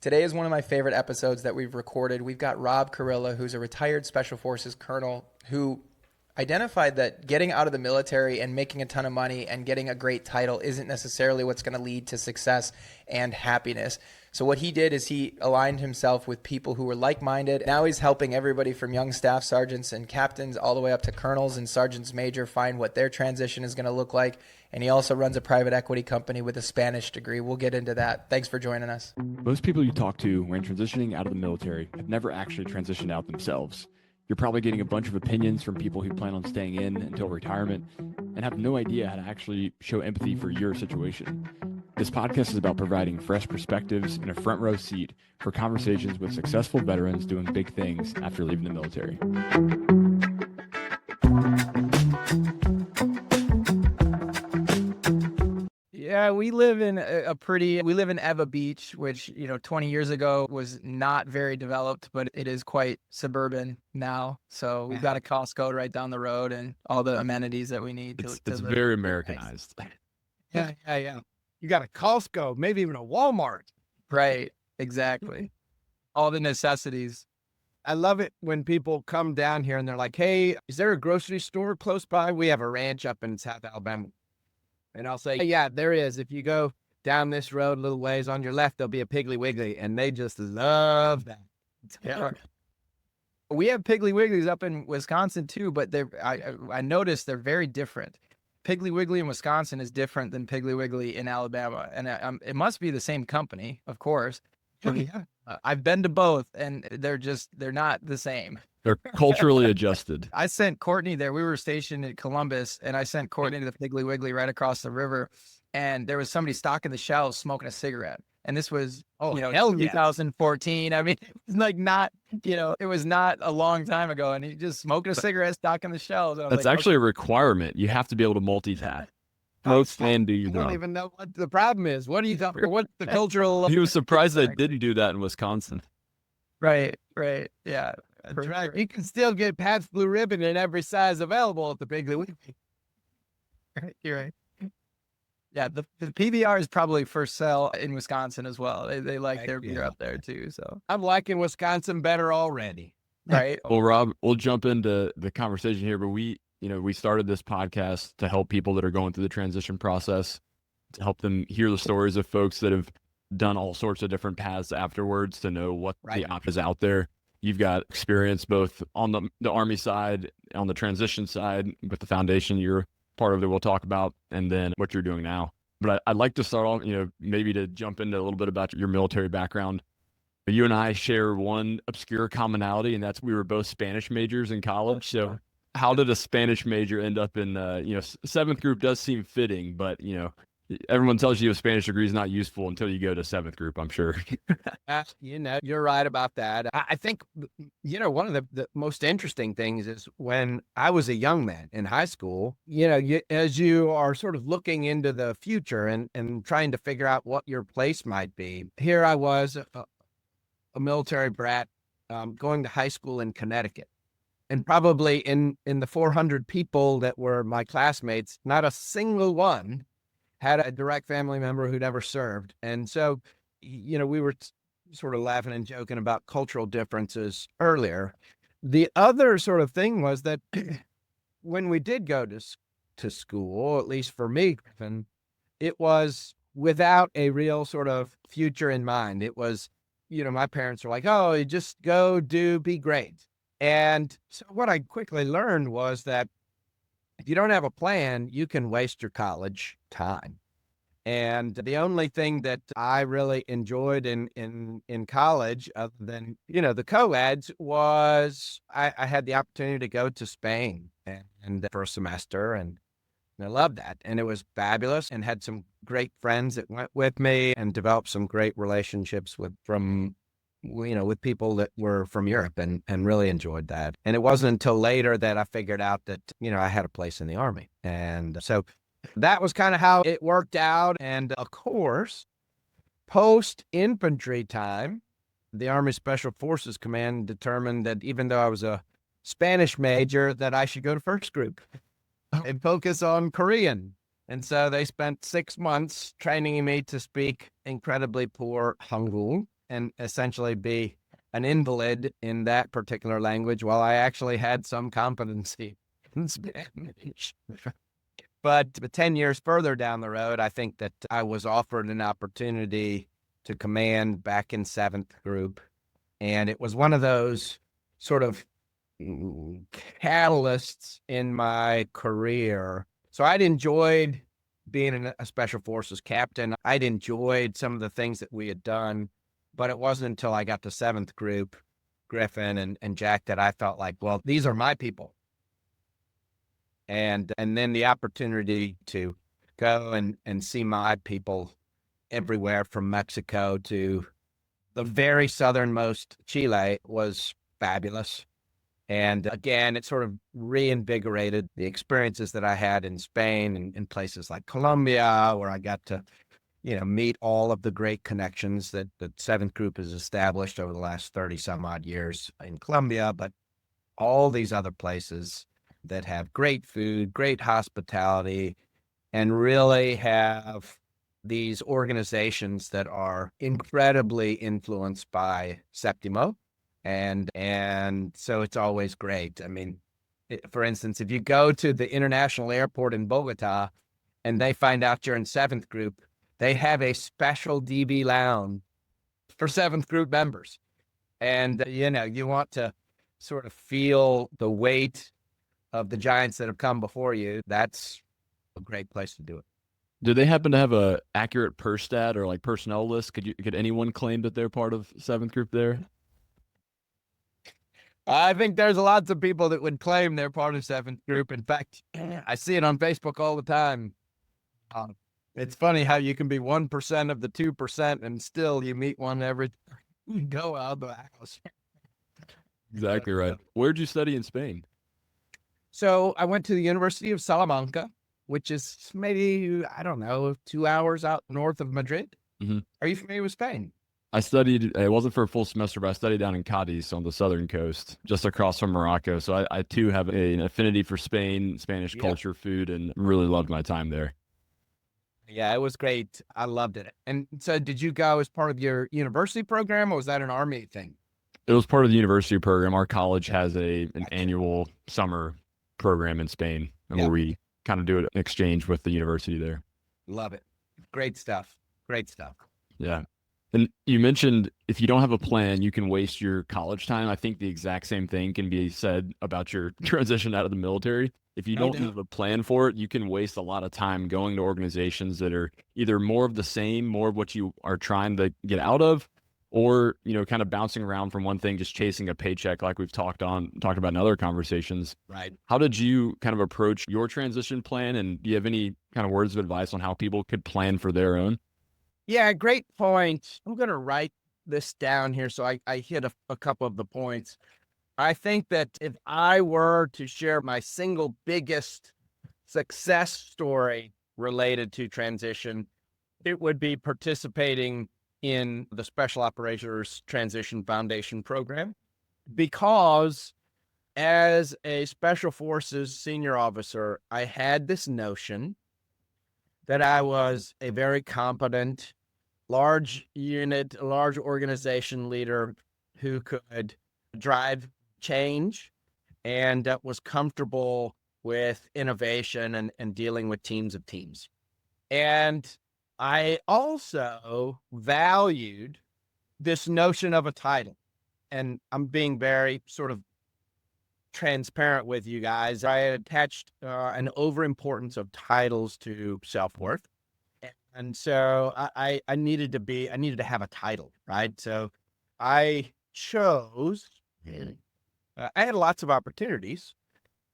Today is one of my favorite episodes that we've recorded. We've got Rob Kirila, who's a retired Special Forces colonel who identified that getting out of the military and making a ton of money and getting a great title isn't necessarily what's going to lead to success and happiness. So what he did is he aligned himself with people who were like-minded. Now he's helping everybody from young staff sergeants and captains all the way up to colonels and sergeants major find what their transition is going to look like. And he also runs a private equity company with a Spanish degree. We'll get into that. Thanks for joining us. Most people you talk to when transitioning out of the military have never actually transitioned out themselves. You're probably getting a bunch of opinions from people who plan on staying in until retirement and have no idea how to actually show empathy for your situation. This podcast is about providing fresh perspectives and a front row seat for conversations with successful veterans doing big things after leaving the military. Yeah, we live in we live in Eva Beach, which, 20 years ago was not very developed, but it is quite suburban now. So we've got a Costco right down the road and all the amenities that we need to It's live. very Americanized. Yeah. You got a Costco, maybe even a Walmart. Right, exactly. All the necessities. I love it when people come down here and they're like, hey, is there a grocery store close by? We have a ranch up in South Alabama. And I'll say, yeah, there is. If you go down this road a little ways on your left, there'll be a Piggly Wiggly. And they just love that. Yeah. We have Piggly Wigglies up in Wisconsin too, but I noticed they're very different. Piggly Wiggly in Wisconsin is different than Piggly Wiggly in Alabama. And it must be the same company, of course. Oh, yeah. I've been to both and they're not the same. They're culturally adjusted. I sent Courtney there. We were stationed at Columbus and I sent Courtney to the Piggly Wiggly right across the river. And there was somebody stocking the shelves smoking a cigarette. And this was, hell yeah. 2014. I mean, it was like not, it was not a long time ago. And he just smoking a cigarette, stocking the shelves. And I was That's like, actually a requirement. You have to be able to multitask. Most and do I your don't job. even know what the problem is. What do you think? What's the cultural? He was surprised they didn't do that in Wisconsin. Right. Yeah. That's right. You can still get Pat's Blue Ribbon in every size available at the Piggly Wiggly. You're right. Yeah, the PBR is probably for sale in Wisconsin as well. They like their beer up there too. So I'm liking Wisconsin better already. right. Well, Rob, we'll jump into the conversation here, but we started this podcast to help people that are going through the transition process, to help them hear the stories of folks that have done all sorts of different paths afterwards to know what the options out there. You've got experience both on the Army side, on the transition side, with the foundation you're part of that we'll talk about, and then what you're doing now. But I'd like to start off, maybe to jump into a little bit about your military background. You and I share one obscure commonality, and that's we were both Spanish majors in college. So how did a Spanish major end up in, seventh group does seem fitting, but, everyone tells you a Spanish degree is not useful until you go to seventh group, I'm sure. You're right about that. I think, one of the most interesting things is when I was a young man in high school, as you are sort of looking into the future and trying to figure out what your place might be, here I was, a military brat, going to high school in Connecticut. And probably in the 400 people that were my classmates, not a single one had a direct family member who'd ever served. And so, we were sort of laughing and joking about cultural differences earlier. The other sort of thing was that when we did go to school, at least for me, Griffin, it was without a real sort of future in mind. It was, my parents were like, oh, you just go be great. And so what I quickly learned was that if you don't have a plan, you can waste your college time. And the only thing that I really enjoyed in college, other than, the co-eds, was I had the opportunity to go to Spain and for a semester, and I loved that. And it was fabulous, and had some great friends that went with me and developed some great relationships with people that were from Europe, and really enjoyed that. And it wasn't until later that I figured out that, I had a place in the Army. And so that was kind of how it worked out. And of course, post infantry time, the Army Special Forces Command determined that even though I was a Spanish major, that I should go to first group and focus on Korean. And so they spent 6 months training me to speak incredibly poor Hangul. and essentially be an invalid in that particular language while I actually had some competency in Spanish. But 10 years further down the road, I think that I was offered an opportunity to command back in 7th Group. And it was one of those sort of catalysts in my career. So I'd enjoyed being a Special Forces captain. I'd enjoyed some of the things that we had done, but it wasn't until I got to 7th Group, Griffin and Jack, that I felt like, well, these are my people. And then the opportunity to go and see my people everywhere from Mexico to the very southernmost Chile was fabulous. And again, it sort of reinvigorated the experiences that I had in Spain and in places like Colombia, where I got to, meet all of the great connections that the 7th Group has established over the last 30 some odd years in Colombia, but all these other places that have great food, great hospitality, and really have these organizations that are incredibly influenced by Septimo. And so it's always great. I mean, for instance, if you go to the international airport in Bogota and they find out you're in 7th Group, they have a special DB lounge for 7th Group members. And, you want to sort of feel the weight of the giants that have come before you. That's a great place to do it. Do they happen to have a accurate purse stat or like personnel list? Could anyone claim that they're part of 7th Group there? I think there's lots of people that would claim they're part of 7th Group. In fact, I see it on Facebook all the time. It's funny how you can be 1% of the 2% and still you meet one every you go out of the house. Exactly right. Where'd you study in Spain? So I went to the University of Salamanca, which is maybe, I don't know, 2 hours out north of Madrid. Mm-hmm. Are you familiar with Spain? I studied, it wasn't for a full semester, but I studied down in Cadiz on the southern coast, just across from Morocco. So I too have an affinity for Spain, Spanish culture, food, and really loved my time there. Yeah, it was great. I loved it. And so did you go as part of your university program, or was that an Army thing? It was part of the university program. Our college has an annual summer program in Spain, where we kind of do an exchange with the university there. Love it. Great stuff. Great stuff. Yeah. And you mentioned if you don't have a plan, you can waste your college time. I think the exact same thing can be said about your transition out of the military. If you don't have a plan for it, you can waste a lot of time going to organizations that are either more of the same, more of what you are trying to get out of, or, kind of bouncing around from one thing, just chasing a paycheck like we've talked about in other conversations. Right. How did you kind of approach your transition plan? And do you have any kind of words of advice on how people could plan for their own? Yeah, great point. I'm going to write this down here so I hit a couple of the points. I think that if I were to share my single biggest success story related to transition, it would be participating in the Special Operations Transition Foundation program, because as a Special Forces senior officer, I had this notion that I was a very competent, large unit, large organization leader who could drive change and was comfortable with innovation and dealing with teams of teams. And I also valued this notion of a title. And I'm being very sort of transparent with you guys. I had attached an overimportance of titles to self-worth. And so I needed to have a title, right? So I chose, I had lots of opportunities,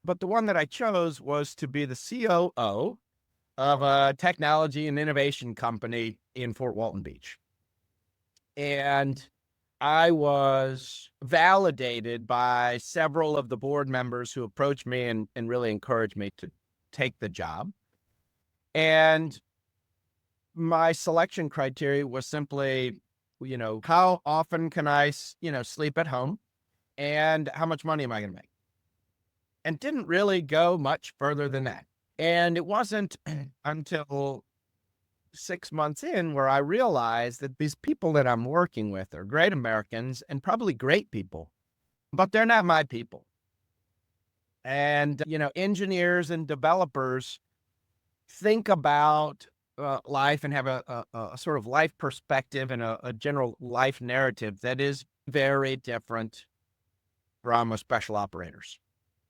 but the one that I chose was to be the COO of a technology and innovation company in Fort Walton Beach. And I was validated by several of the board members who approached me and really encouraged me to take the job. And my selection criteria was simply, how often can I, sleep at home, and how much money am I going to make? And didn't really go much further than that. And it wasn't until 6 months in where I realized that these people that I'm working with are great Americans and probably great people, but they're not my people. And, engineers and developers think about life and have a sort of life perspective and a general life narrative that is very different from a special operators.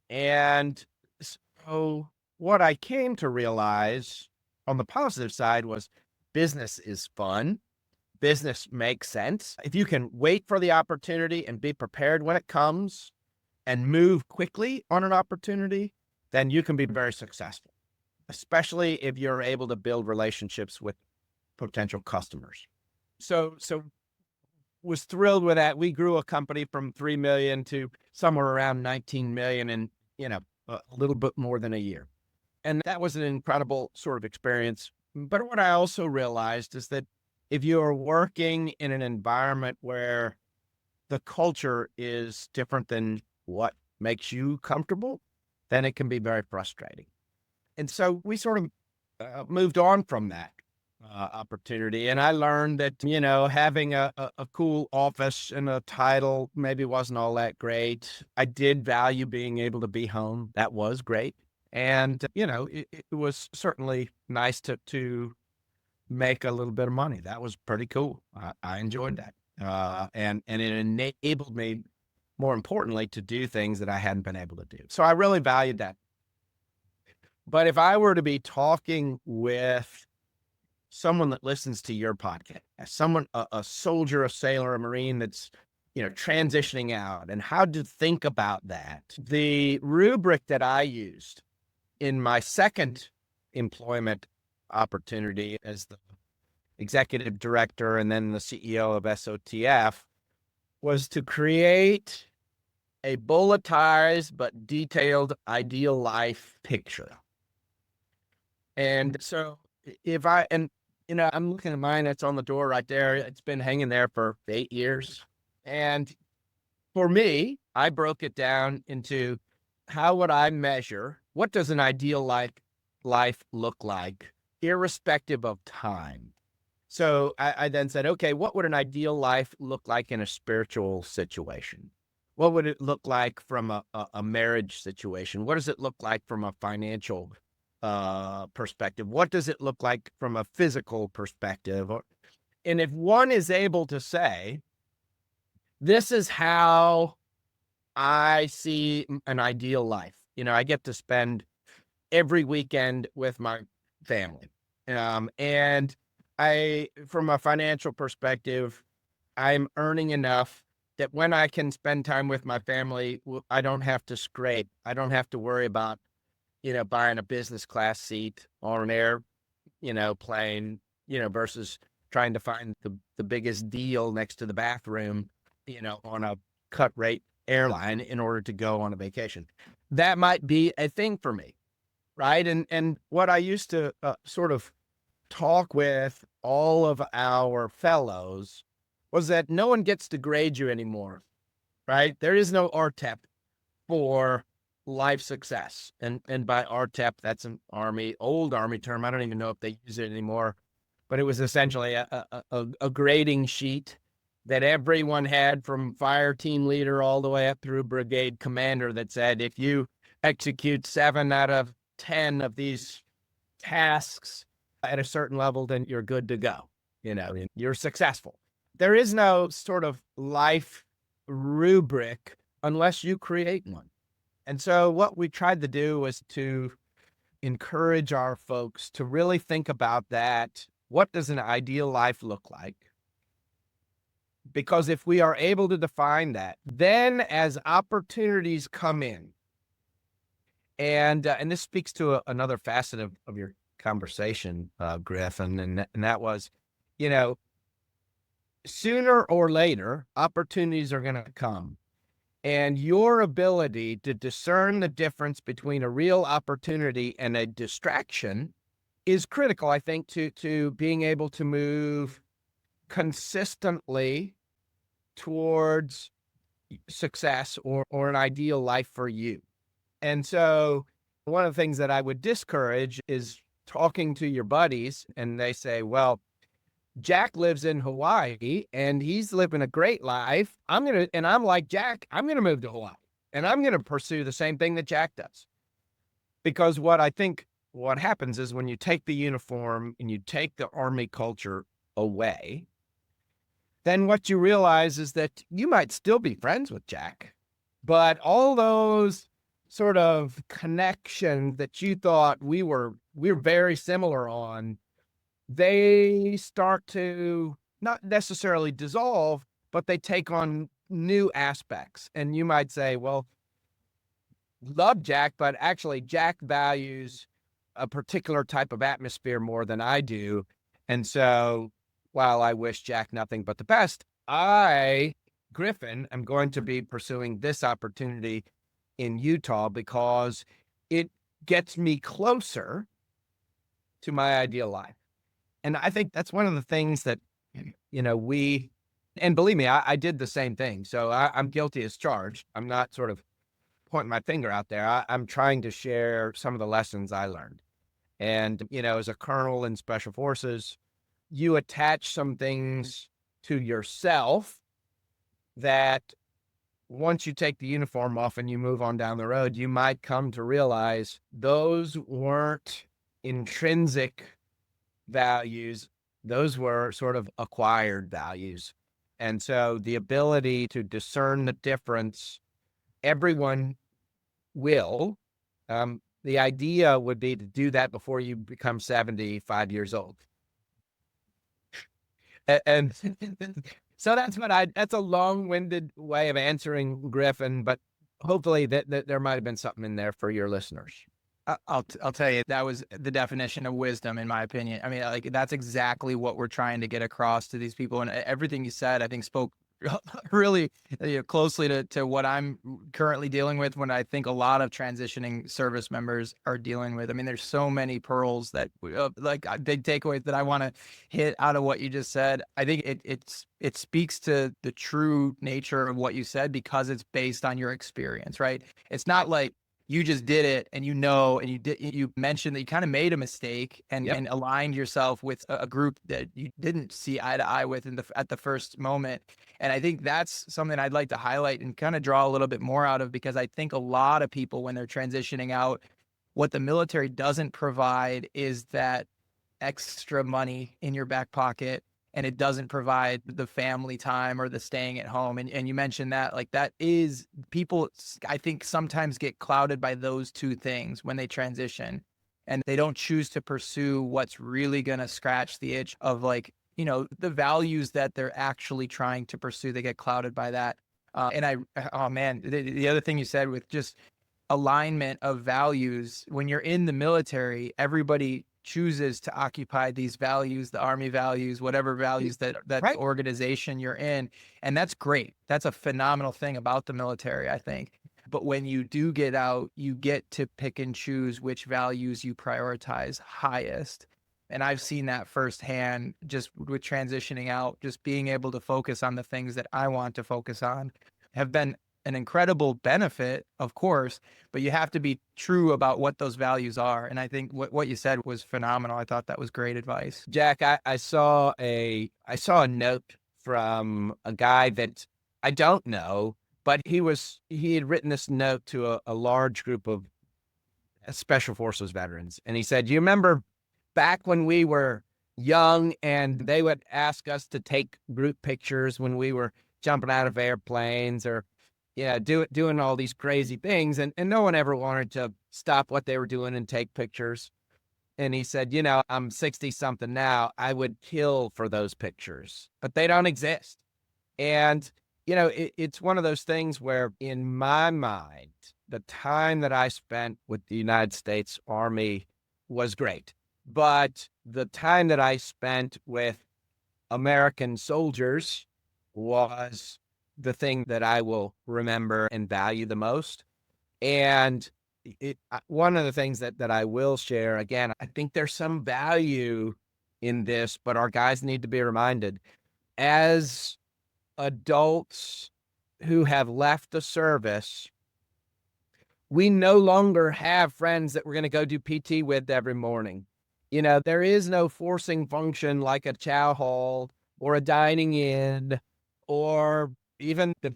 And so what I came to realize on the positive side was business is fun. Business makes sense. If you can wait for the opportunity and be prepared when it comes and move quickly on an opportunity, then you can be very successful, especially if you're able to build relationships with potential customers. So was thrilled with that. We grew a company from 3 million to somewhere around 19 million in, a little bit more than a year. And that was an incredible sort of experience. But what I also realized is that if you are working in an environment where the culture is different than what makes you comfortable, then it can be very frustrating. And so we sort of moved on from that opportunity. And I learned that, having a cool office and a title maybe wasn't all that great. I did value being able to be home. That was great. And, it was certainly nice to make a little bit of money. That was pretty cool. I enjoyed that. And it enabled me, more importantly, to do things that I hadn't been able to do. So I really valued that. But if I were to be talking with someone that listens to your podcast, someone, a soldier, a sailor, a Marine that's, transitioning out and how to think about that, the rubric that I used in my second employment opportunity as the executive director and then the CEO of SOTF was to create a bulletized but detailed ideal life picture. And so I'm looking at mine, it's on the door right there. It's been hanging there for 8 years. And for me, I broke it down into how would I measure, what does an ideal life look like, irrespective of time? So I then said, okay, what would an ideal life look like in a spiritual situation? What would it look like from a marriage situation? What does it look like from a financial perspective? What does it look like from a physical perspective? And if one is able to say, this is how I see an ideal life. I get to spend every weekend with my family. And from a financial perspective, I'm earning enough that when I can spend time with my family, I don't have to scrape. I don't have to worry about, buying a business class seat on an airplane, versus trying to find the biggest deal next to the bathroom, on a cut rate airline in order to go on a vacation. That might be a thing for me, right? And what I used to sort of talk with all of our fellows was that no one gets to grade you anymore, right? There is no RTEP for life success. And by RTEP, that's an old Army term. I don't even know if they use it anymore, but it was essentially a grading sheet that everyone had, from fire team leader all the way up through brigade commander, that said, if you execute 7 out of 10 of these tasks at a certain level, then you're good to go. You're successful. There is no sort of life rubric unless you create one. And so what we tried to do was to encourage our folks to really think about that. What does an ideal life look like? Because if we are able to define that, then as opportunities come in, and this speaks to another facet of your conversation, Griffin, and that was, sooner or later, opportunities are going to come. And your ability to discern the difference between a real opportunity and a distraction is critical, I think, to being able to move consistently towards success or an ideal life for you. And so one of the things that I would discourage is talking to your buddies and they say, well, Jack lives in Hawaii and he's living a great life. I'm like, Jack, I'm going to move to Hawaii and I'm going to pursue the same thing that Jack does. Because what happens is when you take the uniform and you take the Army culture away, then what you realize is that you might still be friends with Jack, but all those sort of connections that you thought we're very similar on, they start to not necessarily dissolve, but they take on new aspects. And you might say, well, love Jack, but actually Jack values a particular type of atmosphere more than I do. And so while I wish Jack nothing but the best, I, Griffin, am going to be pursuing this opportunity in Utah because it gets me closer to my ideal life. And I think that's one of the things that, and believe me, I did the same thing. So I'm guilty as charged. I'm not sort of pointing my finger out there. I'm trying to share some of the lessons I learned. And, as a colonel in Special Forces, you attach some things to yourself that once you take the uniform off and you move on down the road, you might come to realize those weren't intrinsic values. Those were sort of acquired values. And so the ability to discern the difference, everyone will. The idea would be to do that before you become 75 years old. And so that's a long-winded way of answering, Griffin, but hopefully that there might have been something in there for your listeners. I'll tell you, that was the definition of wisdom, in my opinion. I mean, like, that's exactly what we're trying to get across to these people. And everything you said, I think, spoke really closely to what I'm currently dealing with, when I think a lot of transitioning service members are dealing with. I mean, there's so many pearls that big takeaways that I want to hit out of what you just said. I think it speaks to the true nature of what you said because it's based on your experience, right? It's not like you just did it and you mentioned that you kind of made a mistake and aligned yourself with a group that you didn't see eye to eye with at the first moment. And I think that's something I'd like to highlight and kind of draw a little bit more out of, because I think a lot of people, when they're transitioning out, what the military doesn't provide is that extra money in your back pocket, and it doesn't provide the family time or the staying at home. And you mentioned that, like, that is, people, I think, sometimes get clouded by those two things when they transition, and they don't choose to pursue what's really going to scratch the itch of, like, the values that they're actually trying to pursue. They get clouded by that. Oh man, the other thing you said with just alignment of values, when you're in the military, everybody chooses to occupy these values, the Army values, whatever values that Right. organization you're in. And that's great. That's a phenomenal thing about the military, I think. But when you do get out, you get to pick and choose which values you prioritize highest. And I've seen that firsthand just with transitioning out, just being able to focus on the things that I want to focus on have been an incredible benefit, of course, but you have to be true about what those values are. And I think what you said was phenomenal. I thought that was great advice. Jack, I saw a note from a guy that I don't know, but he had written this note to a large group of Special Forces veterans. And he said, you remember back when we were young and they would ask us to take group pictures when we were jumping out of airplanes or doing all these crazy things, and no one ever wanted to stop what they were doing and take pictures. And he said, I'm 60 something now. I would kill for those pictures, but they don't exist. And, it's one of those things where, in my mind, the time that I spent with the United States Army was great. But the time that I spent with American soldiers was the thing that I will remember and value the most. And one of the things that I will share, again, I think there's some value in this, but our guys need to be reminded, as adults who have left the service, we no longer have friends that we're going to go do PT with every morning. There is no forcing function like a chow hall or a dining in, or even the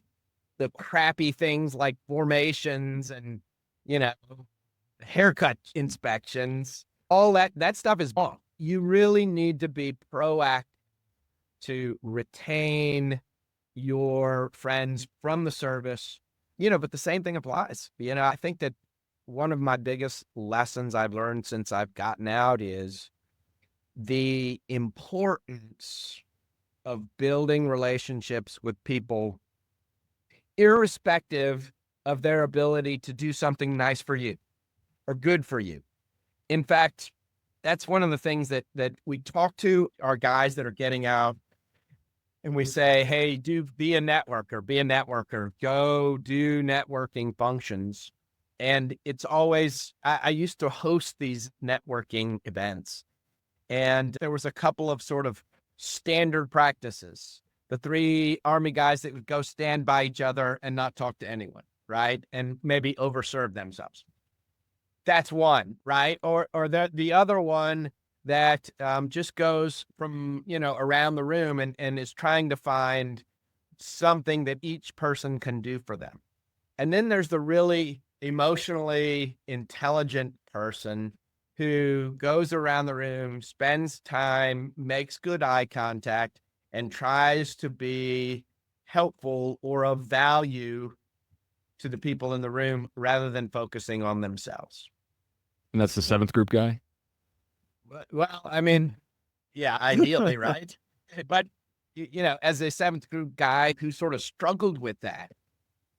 crappy things like formations and, you know, haircut inspections. All that stuff is wrong. You really need to be proactive to retain your friends from the service, but the same thing applies. I think that one of my biggest lessons I've learned since I've gotten out is the importance of building relationships with people, irrespective of their ability to do something nice for you or good for you. In fact, that's one of the things that we talk to our guys that are getting out, and we say, hey, be a networker, go do networking functions. And it's always, I used to host these networking events, and there was a couple of sort of standard practices. The three Army guys that would go stand by each other and not talk to anyone, right? And maybe overserve themselves. That's one, right? Or the other one that just goes from, around the room and is trying to find something that each person can do for them. And then there's the really emotionally intelligent person who goes around the room, spends time, makes good eye contact, and tries to be helpful or of value to the people in the room rather than focusing on themselves. And that's the seventh group guy? Well, I mean, yeah, ideally, right? But, as a seventh group guy who sort of struggled with that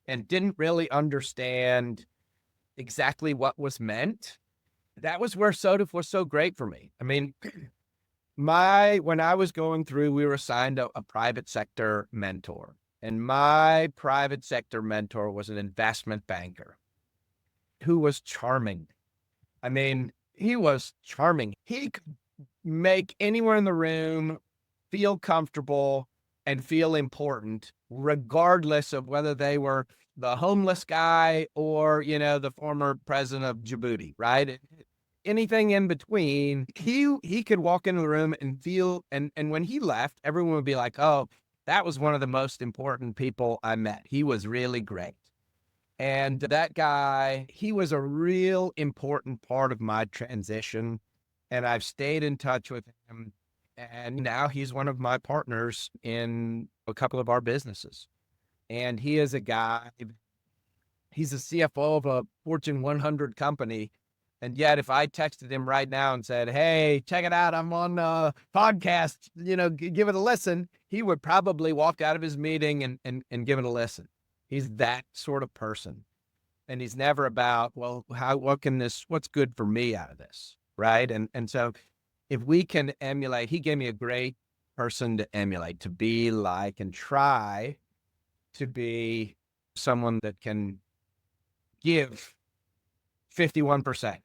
and didn't really understand exactly what was meant, that was where SOTF was so great for me. I mean, when I was going through, we were assigned a private sector mentor, and my private sector mentor was an investment banker who was charming. I mean, he was charming. He could make anyone in the room feel comfortable and feel important, regardless of whether they were the homeless guy or, the former president of Djibouti, right? Anything in between, he could walk into the room and feel, and when he left, everyone would be like, oh, that was one of the most important people I met. He was really great. And that guy, he was a real important part of my transition. And I've stayed in touch with him. And now he's one of my partners in a couple of our businesses. And he is a guy, he's a CFO of a Fortune 100 company. And yet, if I texted him right now and said, hey, check it out, I'm on a podcast, give it a listen, he would probably walk out of his meeting and give it a listen. He's that sort of person. And he's never about, well, what's good for me out of this, right? And so if we can emulate, he gave me a great person to emulate, to be like, and try to be someone that can give 51%,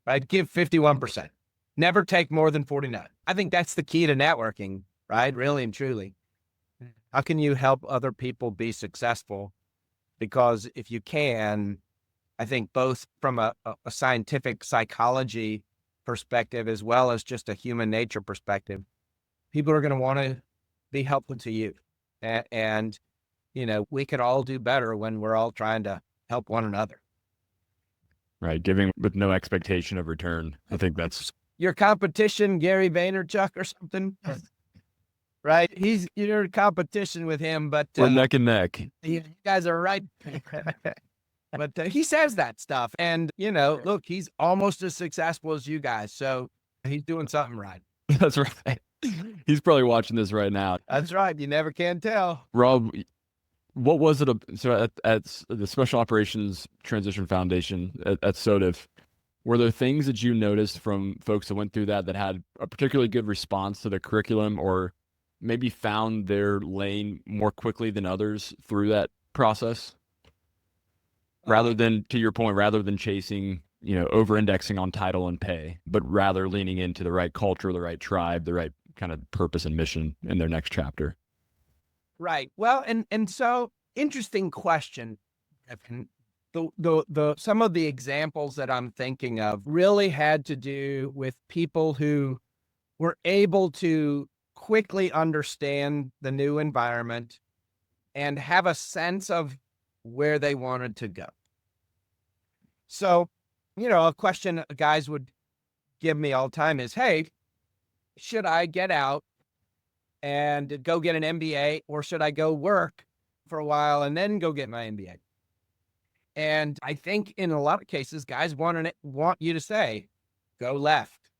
right? Give 51%. Never take more than 49. I think that's the key to networking, right? Really and truly. How can you help other people be successful? Because if you can, I think both from a scientific psychology perspective, as well as just a human nature perspective, people are going to want to be helpful to you. And, we could all do better when we're all trying to help one another. Right. Giving with no expectation of return. I think that's your competition, Gary Vaynerchuk or something. Right. You're in competition with him, but we're neck and neck. You guys are right. But he says that stuff. And, look, he's almost as successful as you guys. So he's doing something right. That's right. He's probably watching this right now. That's right. You never can tell. Rob, what was it? So at the Special Operations Transition Foundation at SOTF, were there things that you noticed from folks that went through that had a particularly good response to the curriculum, or maybe found their lane more quickly than others through that process? Rather than, to your point, rather than chasing, over-indexing on title and pay, but rather leaning into the right culture, the right tribe, the right kind of purpose and mission in their next chapter. Right. Well, and so interesting question, the some of the examples that I'm thinking of really had to do with people who were able to quickly understand the new environment and have a sense of where they wanted to go. So, a question guys would give me all the time is, hey, should I get out and go get an MBA, or should I go work for a while and then go get my MBA? And I think in a lot of cases, guys want you to say, go left,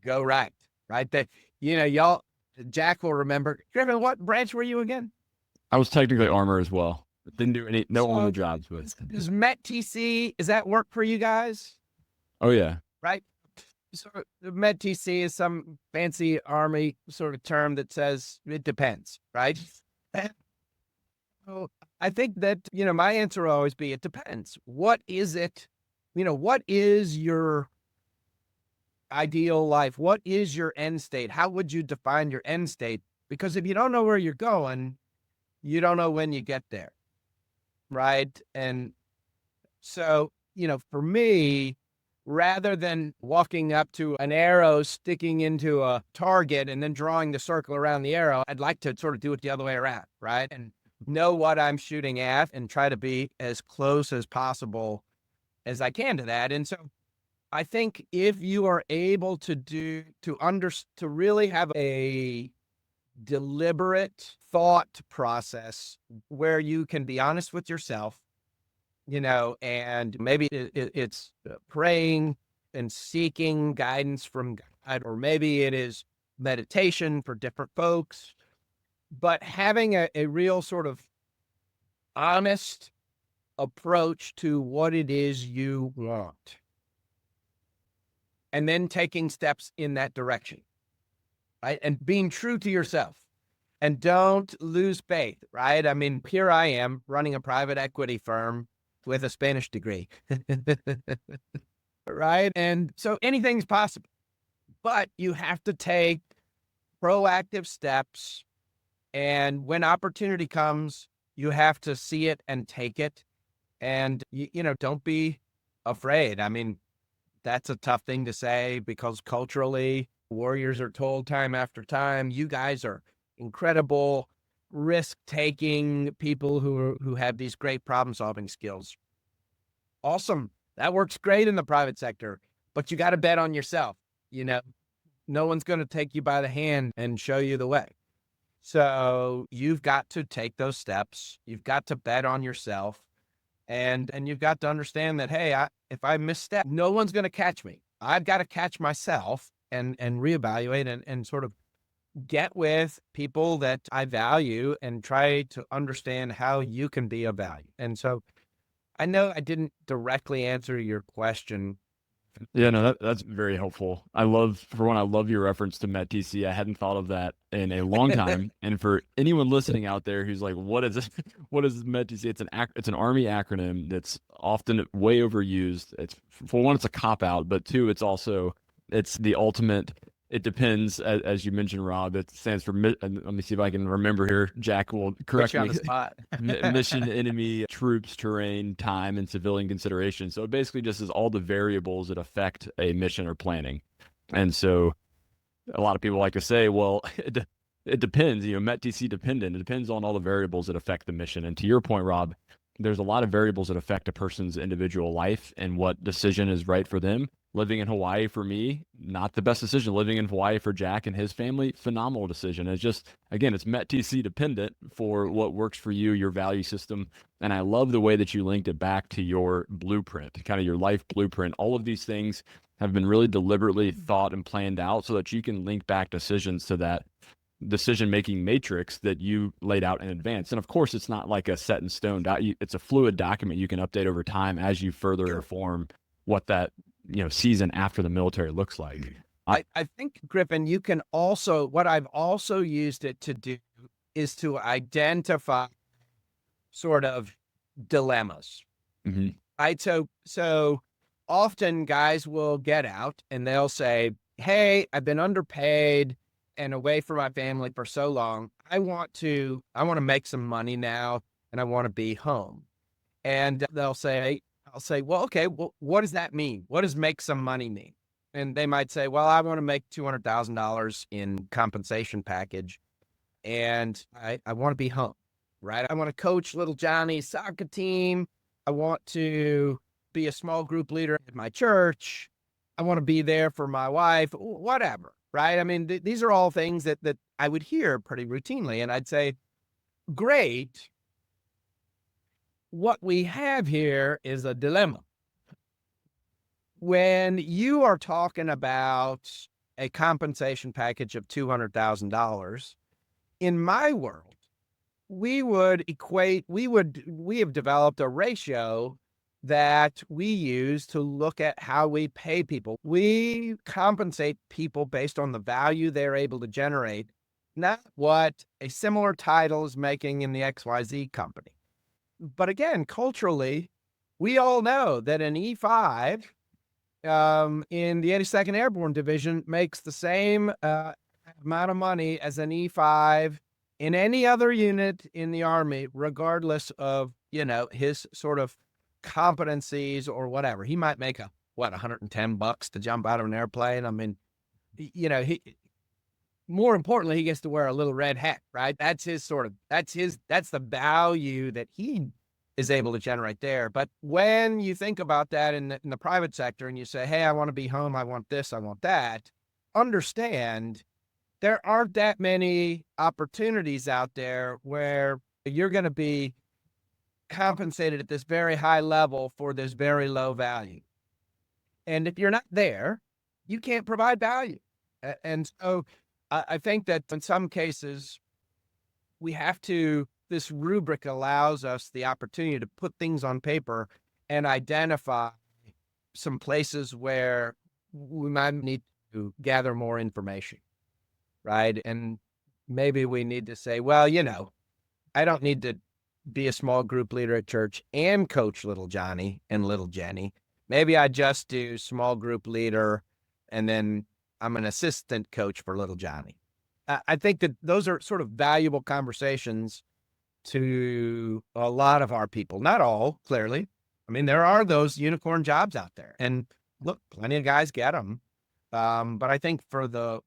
go right, right? That, y'all, Jack will remember. Griffin, what branch were you again? I was technically armor as well. Didn't do no on the So, jobs, but Does Met TC, does that work for you guys? oh yeah. Right? So Med TC is some fancy Army sort of term that says it depends, right? So I think that, my answer will always be, it depends. What is it? What is your ideal life? What is your end state? How would you define your end state? Because if you don't know where you're going, you don't know when you get there, right? And so, for me, rather than walking up to an arrow sticking into a target and then drawing the circle around the arrow, I'd like to sort of do it the other way around, right? And know what I'm shooting at and try to be as close as possible as I can to that. And so I think if you are able to really have a deliberate thought process where you can be honest with yourself, and maybe it's praying and seeking guidance from God, or maybe it is meditation for different folks, but having a real sort of honest approach to what it is you want, and then taking steps in that direction, right? And being true to yourself. And don't lose faith, right? I mean, here I am running a private equity firm with a Spanish degree, right? And so anything's possible, but you have to take proactive steps. And when opportunity comes, you have to see it and take it. And, don't be afraid. I mean, that's a tough thing to say because culturally, warriors are told time after time, you guys are incredible risk-taking people who have these great problem-solving skills. Awesome. That works great in the private sector, but you got to bet on yourself. No one's going to take you by the hand and show you the way. So you've got to take those steps. You've got to bet on yourself, and you've got to understand that, hey, if I misstep, no one's going to catch me. I've got to catch myself and reevaluate and sort of get with people that I value and try to understand how you can be of value. And so I know I didn't directly answer your question. Yeah, no, that's very helpful. I love your reference to METTC. I hadn't thought of that in a long time. And for anyone listening out there who's like, what is this? What is METTC? It's an Army acronym that's often way overused. It's, for one, it's a cop out, but two, it's the ultimate. It depends, as you mentioned, Rob. It stands for, let me see if I can remember here. Jack will correct me. On the spot. Mission, enemy, troops, terrain, time, and civilian consideration. So it basically just is all the variables that affect a mission or planning. And so a lot of people like to say, well, it depends, METTC dependent. It depends on all the variables that affect the mission. And to your point, Rob, there's a lot of variables that affect a person's individual life and what decision is right for them. Living in Hawaii for me, not the best decision. Living in Hawaii for Jack and his family, phenomenal decision. It's just, again, it's METTC dependent for what works for you, your value system. And I love the way that you linked it back to your blueprint, kind of your life blueprint. All of these things have been really deliberately thought and planned out so that you can link back decisions to that decision-making matrix that you laid out in advance. And of course, it's not like a set in stone. It's a fluid document you can update over time as you further inform what that season after the military looks like. I think, Griffin, you can also, what I've also used it to do is to identify sort of dilemmas. Mm-hmm. Right? So often guys will get out and they'll say, hey, I've been underpaid and away from my family for so long. I want to make some money now and I want to be home. And they'll say, I'll say, well, okay, well, what does that mean? What does make some money mean? And they might say, well, I want to make $200,000 in compensation package, and I want to be home, right? I want to coach little Johnny's soccer team. I want to be a small group leader at my church. I want to be there for my wife, whatever, right? I mean, these are all things that I would hear pretty routinely. And I'd say, great. What we have here is a dilemma. When you are talking about a compensation package of $200,000, in my world, we have developed a ratio that we use to look at how we pay people. We compensate people based on the value they're able to generate, not what a similar title is making in the XYZ company. But again, culturally, we all know that an E5 in the 82nd Airborne Division makes the same amount of money as an E5 in any other unit in the Army, regardless of, his sort of competencies or whatever. He might make $110 to jump out of an airplane. I mean, more importantly, he gets to wear a little red hat, right? That's the value that he is able to generate there. But when you think about that in the private sector and you say, hey, I want to be home, I want this, I want that, understand there aren't that many opportunities out there where you're going to be compensated at this very high level for this very low value. And if you're not there, you can't provide value. And so I think that in some cases, this rubric allows us the opportunity to put things on paper and identify some places where we might need to gather more information, right? And maybe we need to say, well, I don't need to be a small group leader at church and coach little Johnny and little Jenny. Maybe I just do small group leader and then I'm an assistant coach for little Johnny. I think that those are sort of valuable conversations to a lot of our people. Not all, clearly. I mean, there are those unicorn jobs out there. And look, plenty of guys get them. But I think for the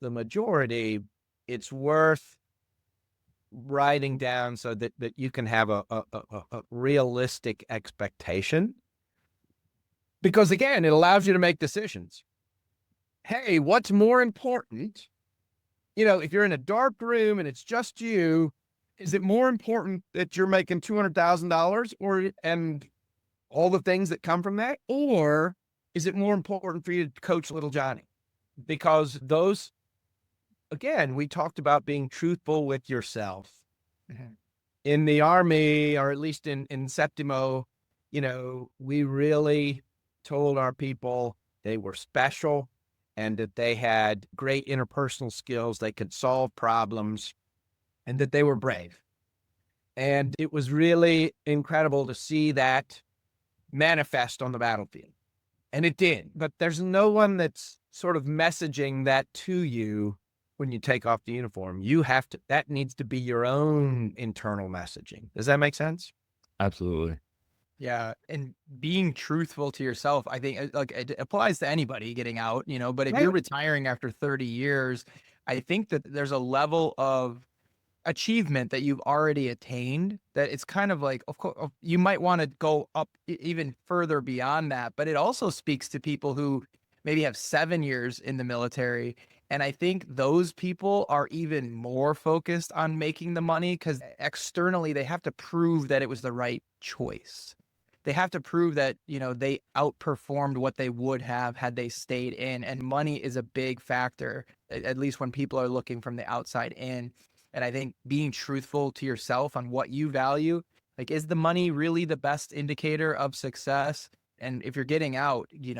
majority, it's worth writing down so that you can have a realistic expectation. Because again, it allows you to make decisions. Hey, what's more important? If you're in a dark room and it's just you, is it more important that you're making $200,000 and all the things that come from that? Or is it more important for you to coach little Johnny? Because those, again, we talked about being truthful with yourself. Mm-hmm. In the Army, or at least in Septimo, we really told our people they were special and that they had great interpersonal skills, they could solve problems, and that they were brave. And it was really incredible to see that manifest on the battlefield. And it did. But there's no one that's sort of messaging that to you when you take off the uniform. That needs to be your own internal messaging. Does that make sense? Absolutely. Yeah. And being truthful to yourself, I think it applies to anybody getting out, but if you're retiring after 30 years, I think that there's a level of achievement that you've already attained that it's kind of like, of course, you might want to go up even further beyond that, but it also speaks to people who maybe have 7 years in the military. And I think those people are even more focused on making the money because externally they have to prove that it was the right choice. They have to prove that, they outperformed what they would have had they stayed in. And money is a big factor, at least when people are looking from the outside in. And I think being truthful to yourself on what you value, like, is the money really the best indicator of success? And if you're getting out, you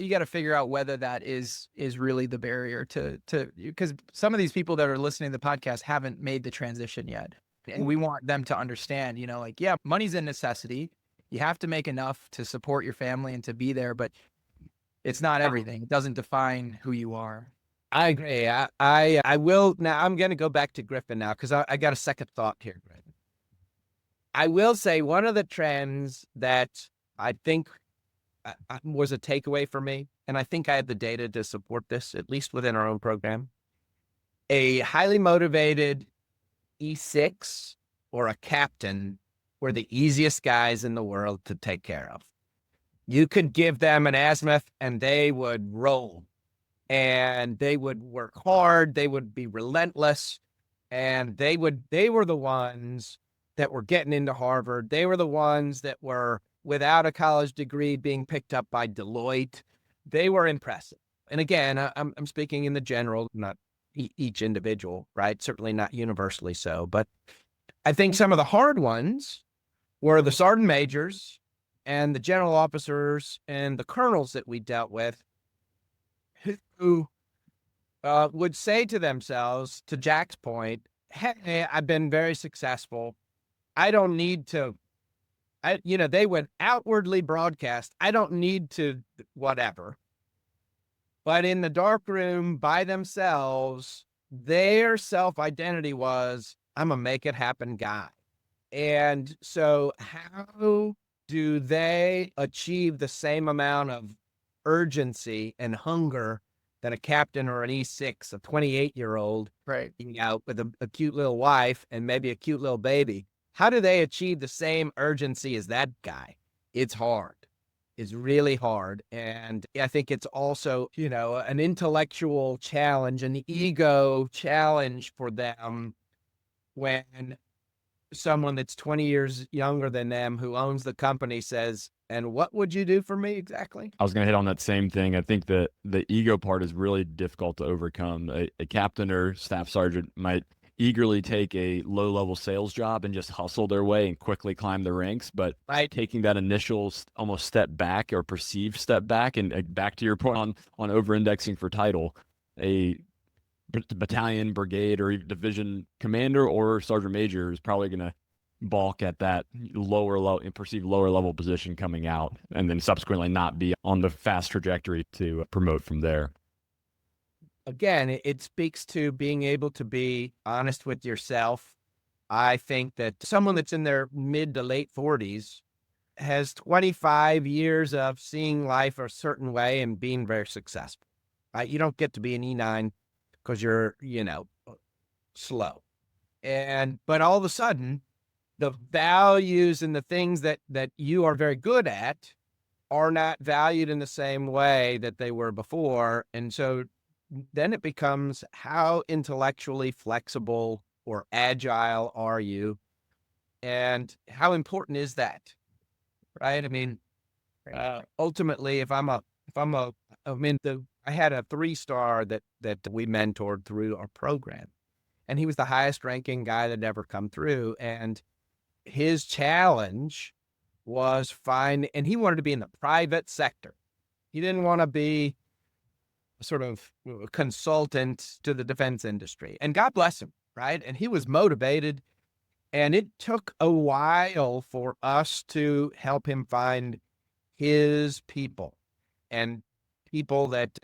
got to figure out whether that is really the barrier to, because some of these people that are listening to the podcast haven't made the transition yet. And we want them to understand, yeah, money's a necessity. You have to make enough to support your family and to be there, but it's not everything. It doesn't define who you are. I agree. I will. Now I'm going to go back to Griffin now, because I got a second thought here, Griffin. I will say one of the trends that I think was a takeaway for me, and I think I have the data to support this, at least within our own program. A highly motivated E6 or a captain were the easiest guys in the world to take care of. You could give them an azimuth and they would roll, and they would work hard. They would be relentless, and they were the ones that were getting into Harvard. They were the ones that were without a college degree being picked up by Deloitte. They were impressive. And again, I'm speaking in the general, not each individual, right? Certainly not universally so. But I think some of the hard ones were the sergeant majors and the general officers and the colonels that we dealt with, who would say to themselves, to Jack's point, hey, I've been very successful. I don't need to, they would outwardly broadcast, I don't need to whatever. But in the dark room by themselves, their self-identity was, I'm a make it happen guy. And so how do they achieve the same amount of urgency and hunger that a captain or an E6, a 28-year-old, Right. Out with a cute little wife and maybe a cute little baby? How do they achieve the same urgency as that guy? It's hard. It's really hard. And I think it's also, an intellectual challenge, an ego challenge for them when someone that's 20 years younger than them who owns the company says, and what would you do for me exactly? I was going to hit on that same thing. I think that the ego part is really difficult to overcome. A captain or staff sergeant might eagerly take a low-level sales job and just hustle their way and quickly climb the ranks, but taking that initial almost step back or perceived step back, and back to your point on over-indexing for title, a battalion, brigade, or even division commander or sergeant major is probably going to balk at that perceived lower level position coming out, and then subsequently not be on the fast trajectory to promote from there. Again, it speaks to being able to be honest with yourself. I think that someone that's in their mid to late 40s has 25 years of seeing life a certain way and being very successful. Right? You don't get to be an E9 because you're, slow. But all of a sudden, the values and the things that you are very good at are not valued in the same way that they were before. And so then it becomes, how intellectually flexible or agile are you? And how important is that? Right? I mean, ultimately, I had a 3-star that we mentored through our program, and he was the highest ranking guy that ever come through. And his challenge was and he wanted to be in the private sector. He didn't want to be sort of a consultant to the defense industry. And God bless him, right? And he was motivated. And it took a while for us to help him find his people, and people that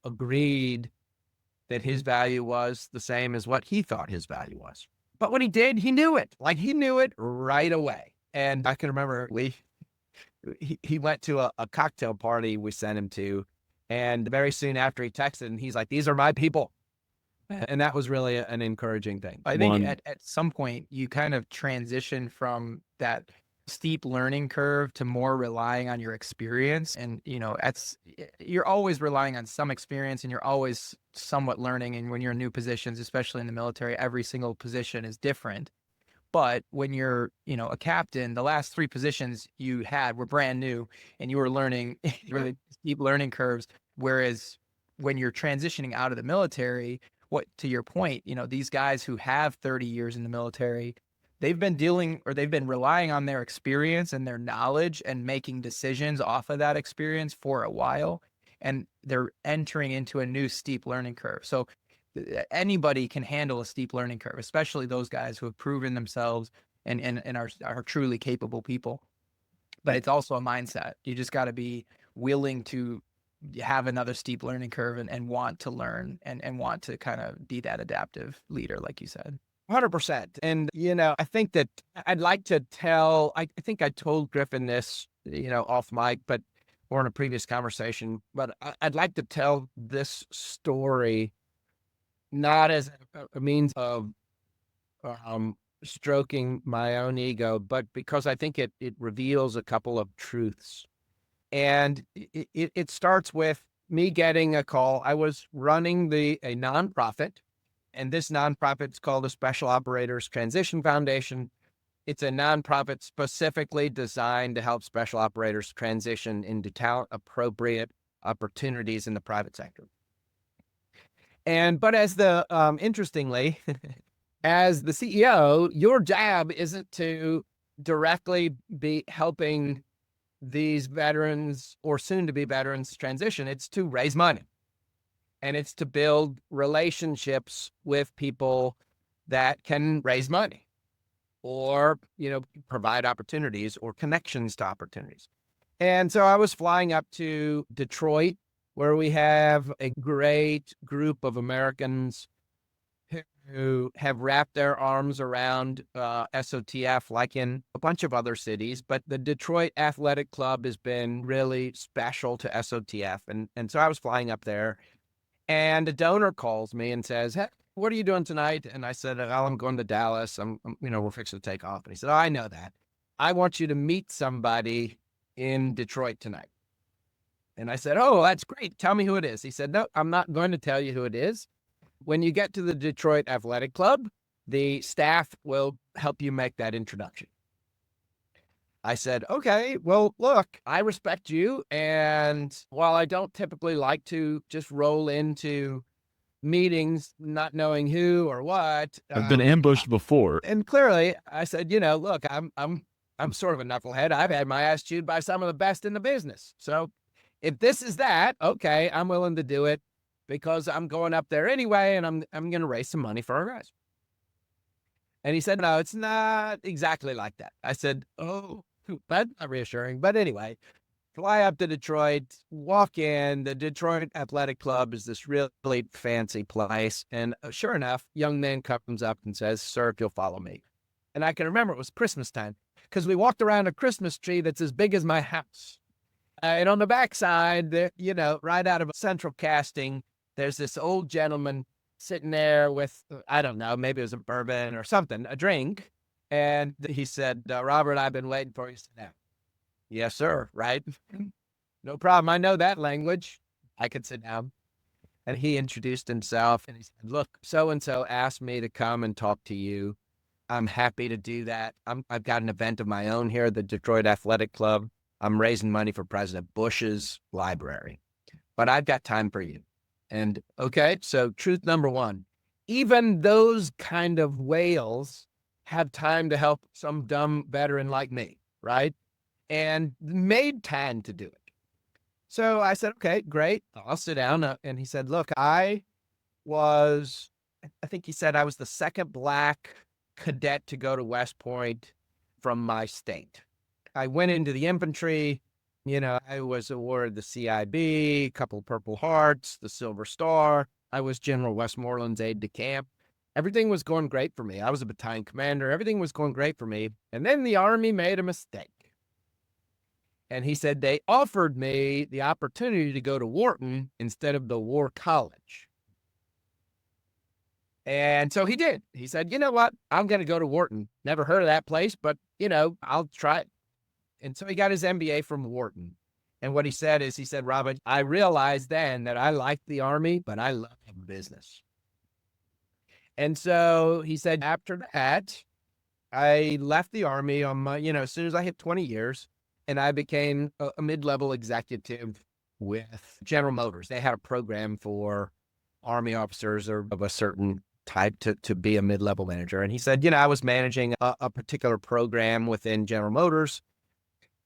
agreed that his value was the same as what he thought his value was. But when he did, he knew it. He knew it right away. And I can remember he went to a cocktail party we sent him to, and very soon after he texted, and he's like, these are my people. And that was really an encouraging thing. I think at some point you kind of transition from that steep learning curve to more relying on your experience. And, you're always relying on some experience, and you're always somewhat learning. And when you're in new positions, especially in the military, every single position is different. But when you're, a captain, the last 3 positions you had were brand new, and you were learning really steep learning curves. Whereas when you're transitioning out of the military, to your point, these guys who have 30 years in the military, they've been relying on their experience and their knowledge and making decisions off of that experience for a while. And they're entering into a new steep learning curve. So anybody can handle a steep learning curve, especially those guys who have proven themselves and are truly capable people. But it's also a mindset. You just got to be willing to have another steep learning curve and want to learn and want to kind of be that adaptive leader, like you said. 100%. And, I think that I'd like to I think I told Griffin this off mic, or in a previous conversation, but I'd like to tell this story not as a means of stroking my own ego, but because I think it reveals a couple of truths. And it starts with me getting a call. I was running a nonprofit, and this nonprofit's called the Special Operators Transition Foundation. It's a nonprofit specifically designed to help special operators transition into talent-appropriate opportunities in the private sector. But interestingly, as the CEO, your job isn't to directly be helping these veterans or soon-to-be veterans transition. It's to raise money, and it's to build relationships with people that can raise money, or provide opportunities or connections to opportunities. And so I was flying up to Detroit, where we have a great group of Americans who have wrapped their arms around SOTF, like in a bunch of other cities. But the Detroit Athletic Club has been really special to SOTF. And so I was flying up there, and a donor calls me and says, "Hey, what are you doing tonight?" And I said, "Oh, I'm going to Dallas. We're fixing to take off." And he said, "Oh, I know that. I want you to meet somebody in Detroit tonight." And I said, "Oh, that's great. Tell me who it is." He said, "No, I'm not going to tell you who it is. When you get to the Detroit Athletic Club, the staff will help you make that introduction." I said, "Okay, well, look, I respect you. And while I don't typically like to just roll into meetings not knowing who or what, I've been ambushed before." and clearly I said, look, I'm sort of a knucklehead. I've had my ass chewed by some of the best in the business. So if this is that, okay, I'm willing to do it, because I'm going up there anyway, and I'm going to raise some money for our guys." And he said, "No, it's not exactly like that." I said, "Oh, that's not reassuring." But anyway, fly up to Detroit, walk in. The Detroit Athletic Club is this really fancy place. And sure enough, young man comes up and says, "Sir, if you'll follow me." And I can remember it was Christmas time, because we walked around a Christmas tree that's as big as my house. And on the backside, right out of a central casting, there's this old gentleman sitting there with, I don't know, maybe it was a bourbon or something, a drink. And he said, "Robert, I've been waiting for you to sit down." "Yes, sir." Right? "No problem. I know that language. I could sit down." And he introduced himself, and he said, "Look, so-and-so asked me to come and talk to you. I'm happy to do that. I've got an event of my own here at the Detroit Athletic Club. I'm raising money for President Bush's library, but I've got time for you." And okay, so truth number one, even those kind of whales have time to help some dumb veteran like me, right? And made time to do it. So I said, "Okay, great. I'll sit down." And he said, "Look, I think he said I was the second Black cadet to go to West Point from my state. I went into the infantry. I was awarded the CIB, a couple of Purple Hearts, the Silver Star. I was General Westmoreland's aide-de-camp. Everything was going great for me. I was a battalion commander. Everything was going great for me. And then the Army made a mistake." And he said they offered me the opportunity to go to Wharton instead of the War College. And so he did. He said, "You know what? I'm going to go to Wharton. Never heard of that place, but, I'll try it." And so he got his MBA from Wharton. And what he said is, he said, "Robert, I realized then that I liked the Army, but I love business." And so he said, after that, I left the Army on my, as soon as I hit 20 years, and I became a mid-level executive with General Motors. They had a program for Army officers or of a certain type to be a mid-level manager. And he said, I was managing a particular program within General Motors.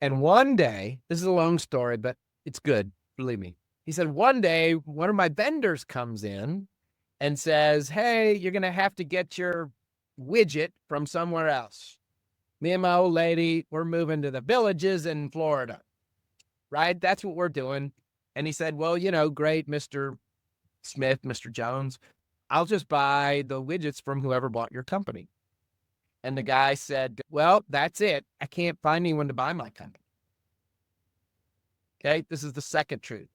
And one day, this is a long story, but it's good, believe me. He said, one day, one of my vendors comes in and says, "Hey, you're going to have to get your widget from somewhere else. Me and my old lady, we're moving to the villages in Florida." Right? That's what we're doing. And he said, "Well, great, Mr. Smith, Mr. Jones, I'll just buy the widgets from whoever bought your company." And the guy said, "Well, that's it. I can't find anyone to buy my company." Okay. This is the second truth.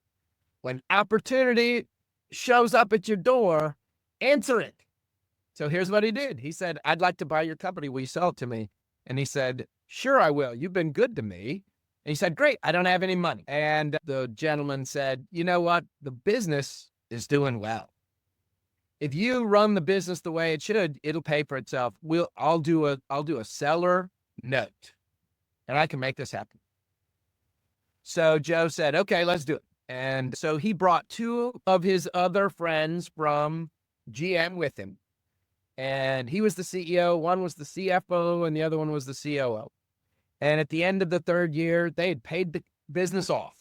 When opportunity shows up at your door, answer it. So here's what he did. He said, I'd like to buy your company. Will you sell it to me? And he said, sure, I will. You've been good to me. And he said, great. I don't have any money. And the gentleman said, you know what? The business is doing well. If you run the business the way it should, it'll pay for itself. I'll do a seller note, and I can make this happen. So Joe said, okay, let's do it. And so he brought two of his other friends from GM with him. And he was the CEO, one was the CFO, and the other one was the COO. And at the end of the third year, they had paid the business off.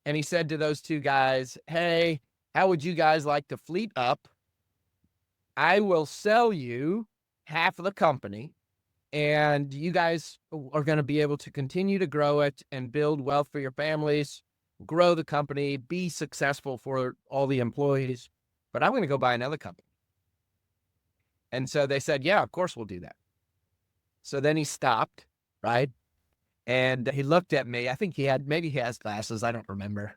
And he said to those two guys, hey, how would you guys like to fleet up? I will sell you half of the company, and you guys are going to be able to continue to grow it and build wealth for your families, grow the company, be successful for all the employees. But I'm going to go buy another company. And so they said, yeah, of course we'll do that. So then he stopped, right? And he looked at me. I think maybe he has glasses. I don't remember.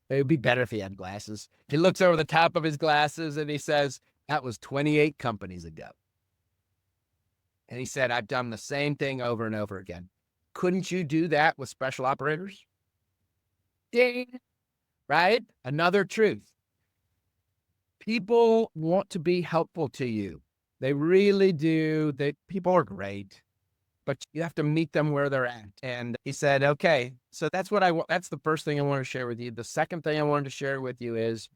It would be better if he had glasses. He looks over the top of his glasses and he says, that was 28 companies ago. And he said, I've done the same thing over and over again. Couldn't you do that with special operators? Ding, right? Another truth. People want to be helpful to you. They really do. People are great, but you have to meet them where they're at. And he said, okay, so that's that's the first thing I want to share with you. The second thing I wanted to share with you is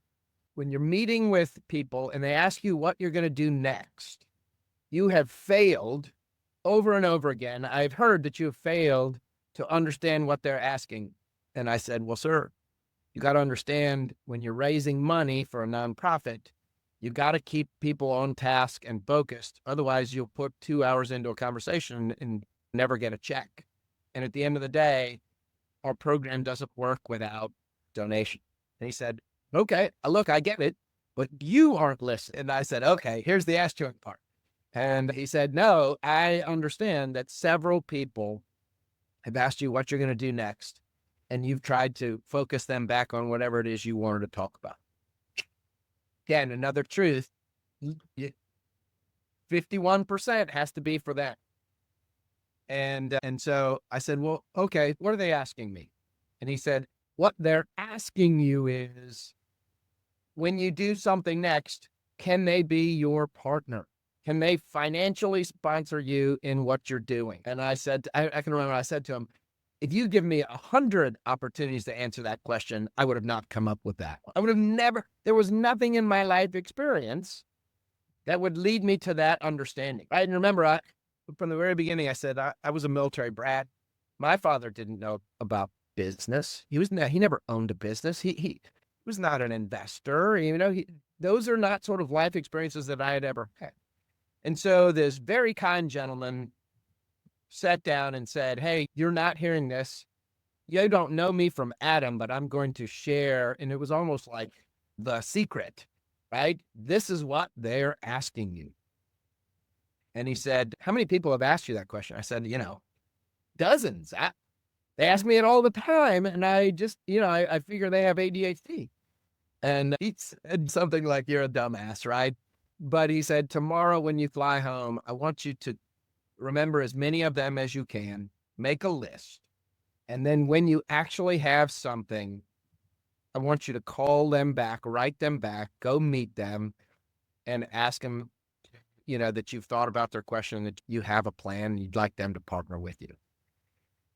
when you're meeting with people and they ask you what you're going to do next, you have failed over and over again. I've heard that you have failed to understand what they're asking. And I said, well, sir, you got to understand when you're raising money for a nonprofit, you got to keep people on task and focused. Otherwise, you'll put 2 hours into a conversation and never get a check. And at the end of the day, our program doesn't work without donation. And he said, okay, look, I get it, but you aren't listening. And I said, okay, here's the ass chewing part. And he said, no, I understand that several people have asked you what you're going to do next. And you've tried to focus them back on whatever it is you wanted to talk about. Again, another truth, 51% has to be for that. And so I said, well, okay, what are they asking me? And he said, what they're asking you is, when you do something next, can they be your partner? Can they financially sponsor you in what you're doing? And I said, I can remember I said to him, if you give me 100 opportunities to answer that question, I would have not come up with that. I would have never, there was nothing in my life experience that would lead me to that understanding. Right? And remember, from the very beginning, I said, I was a military brat. My father didn't know about business. He never owned a business. He was not an investor. Those are not sort of life experiences that I had ever had. And so this very kind gentleman sat down and said, hey, you're not hearing this. You don't know me from Adam, but I'm going to share. And it was almost like the secret, right? This is what they're asking you. And he said, how many people have asked you that question? I said, dozens. They ask me it all the time. And I just, I figure they have ADHD. And he said something like, you're a dumbass, right? But he said, tomorrow when you fly home, I want you to remember as many of them as you can, make a list. And then when you actually have something, I want you to call them back, write them back, go meet them and ask them, that you've thought about their question, that you have a plan, you'd like them to partner with you.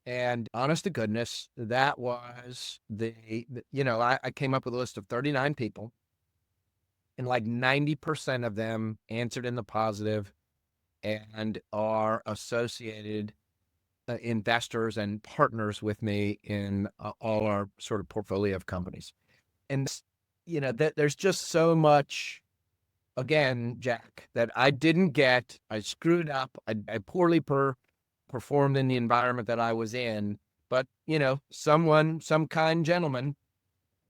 And honest to goodness, that was I came up with a list of 39 people and like 90% of them answered in the positive and are associated investors and partners with me in all our sort of portfolio of companies. And, there's just so much, again, Jack, that I didn't get. I screwed up. I poorly performed in the environment that I was in. But, some kind gentleman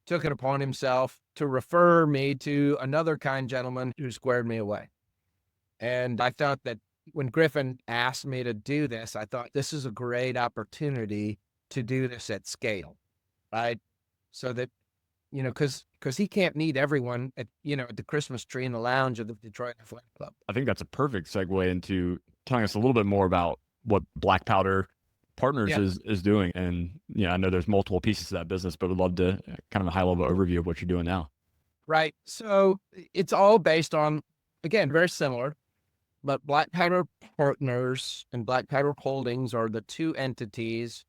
took it upon himself to refer me to another kind gentleman who squared me away. And I thought that when Griffin asked me to do this, I thought this is a great opportunity to do this at scale. right? So that, because he can't meet everyone at, at the Christmas tree in the lounge of the Detroit Athletic Club. I think that's a perfect segue into telling us a little bit more about what BlackPowder Partners Yeah. is doing. And, I know there's multiple pieces to that business, but would love to kind of a high level overview of what you're doing now. Right. So it's all based on, again, very similar, but BlackPowder Partners and BlackPowder Holdings are the two entities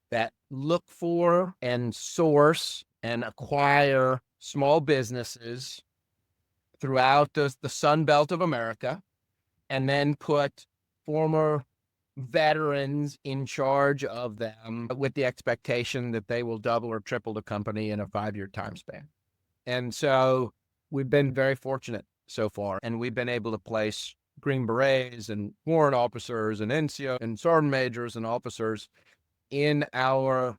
that look for and source and acquire small businesses throughout the Sun Belt of America, and then put former veterans in charge of them with the expectation that they will double or triple the company in a 5-year time span. And so we've been very fortunate so far, and we've been able to place Green Berets and warrant officers and NCO and sergeant majors and officers in our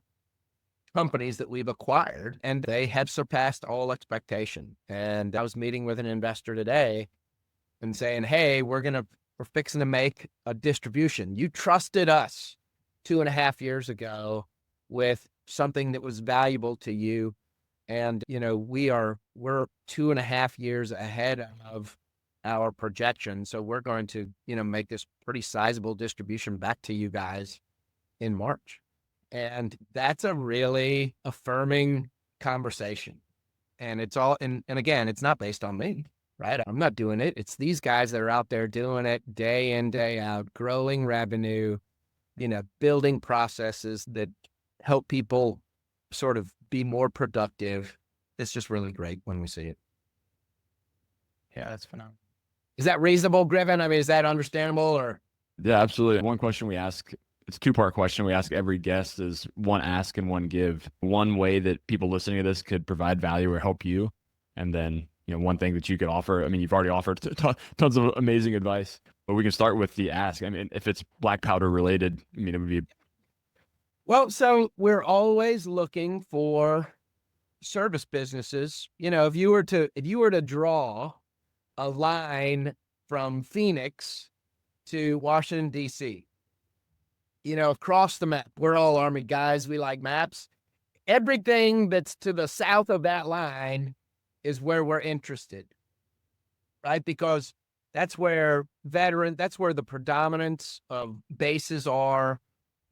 companies that we've acquired, and they have surpassed all expectation. And I was meeting with an investor today and saying, hey, we're fixing to make a distribution. You trusted us 2.5 years ago with something that was valuable to you. And, we're 2.5 years ahead of our projection. So we're going to, make this pretty sizable distribution back to you guys in March. And that's a really affirming conversation. And it's all, and again, it's not based on me, right? I'm not doing it. It's these guys that are out there doing it day in, day out, growing revenue, building processes that help people sort of be more productive. It's just really great when we see it. Yeah, that's phenomenal. Is that reasonable, Griffin? I mean, is that understandable or? Yeah, absolutely. One question we ask, it's a 2-part question we ask every guest is one ask and one give. One way that people listening to this could provide value or help you. And then, one thing that you could offer. I mean, you've already offered tons of amazing advice, but we can start with the ask. I mean, if it's BlackPowder related, I mean, it would be. Well, so we're always looking for service businesses. If you were to draw a line from Phoenix to Washington, D.C., across the map, we're all Army guys. We like maps. Everything that's to the south of that line is where we're interested, right? Because that's where the predominance of bases are.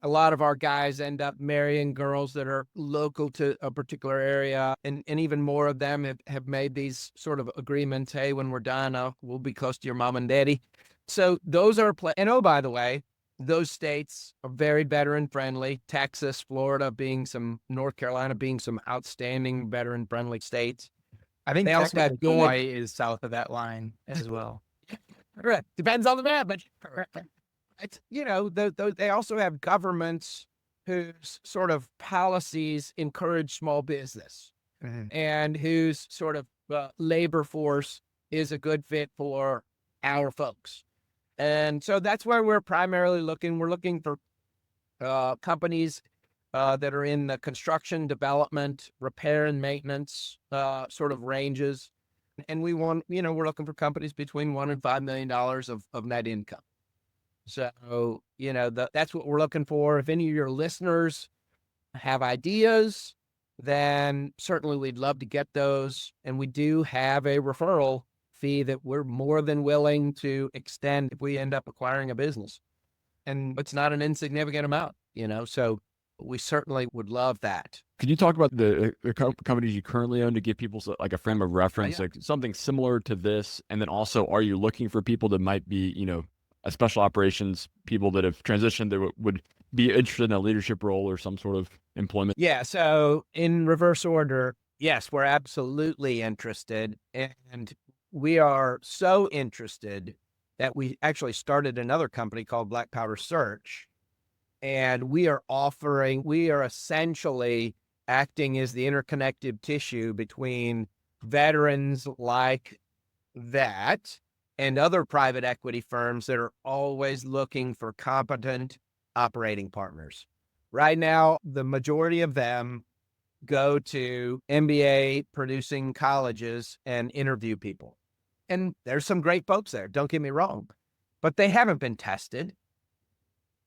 A lot of our guys end up marrying girls that are local to a particular area. And even more of them have made these sort of agreements. Hey, when we're done, we'll be close to your mom and daddy. So those are, and oh, by the way, those states are very veteran friendly. Texas, Florida North Carolina being some outstanding veteran friendly states. I think they also have good, Hawaii is south of that line as well. Correct. Depends on the map, but it's, they also have governments whose sort of policies encourage small business and whose sort of labor force is a good fit for our folks. And so that's where we're primarily looking. We're looking for companies that are in the construction, development, repair, and maintenance sort of ranges. And we want, we're looking for companies between $1 and $5 million of net income. So, that's what we're looking for. If any of your listeners have ideas, then certainly we'd love to get those. And we do have a referral fee that we're more than willing to extend if we end up acquiring a business. And it's not an insignificant amount, so we certainly would love that. Could you talk about the companies you currently own to give people like a frame of reference, like something similar to this? And then also, are you looking for people that might be, a special operations, people that have transitioned that would be interested in a leadership role or some sort of employment? Yeah. So in reverse order, yes, we're absolutely interested. And we are so interested that we actually started another company called BlackPowder Search. And we are essentially acting as the interconnective tissue between veterans like that and other private equity firms that are always looking for competent operating partners. Right now, the majority of them go to MBA producing colleges and interview people. And there's some great folks there, don't get me wrong, but they haven't been tested,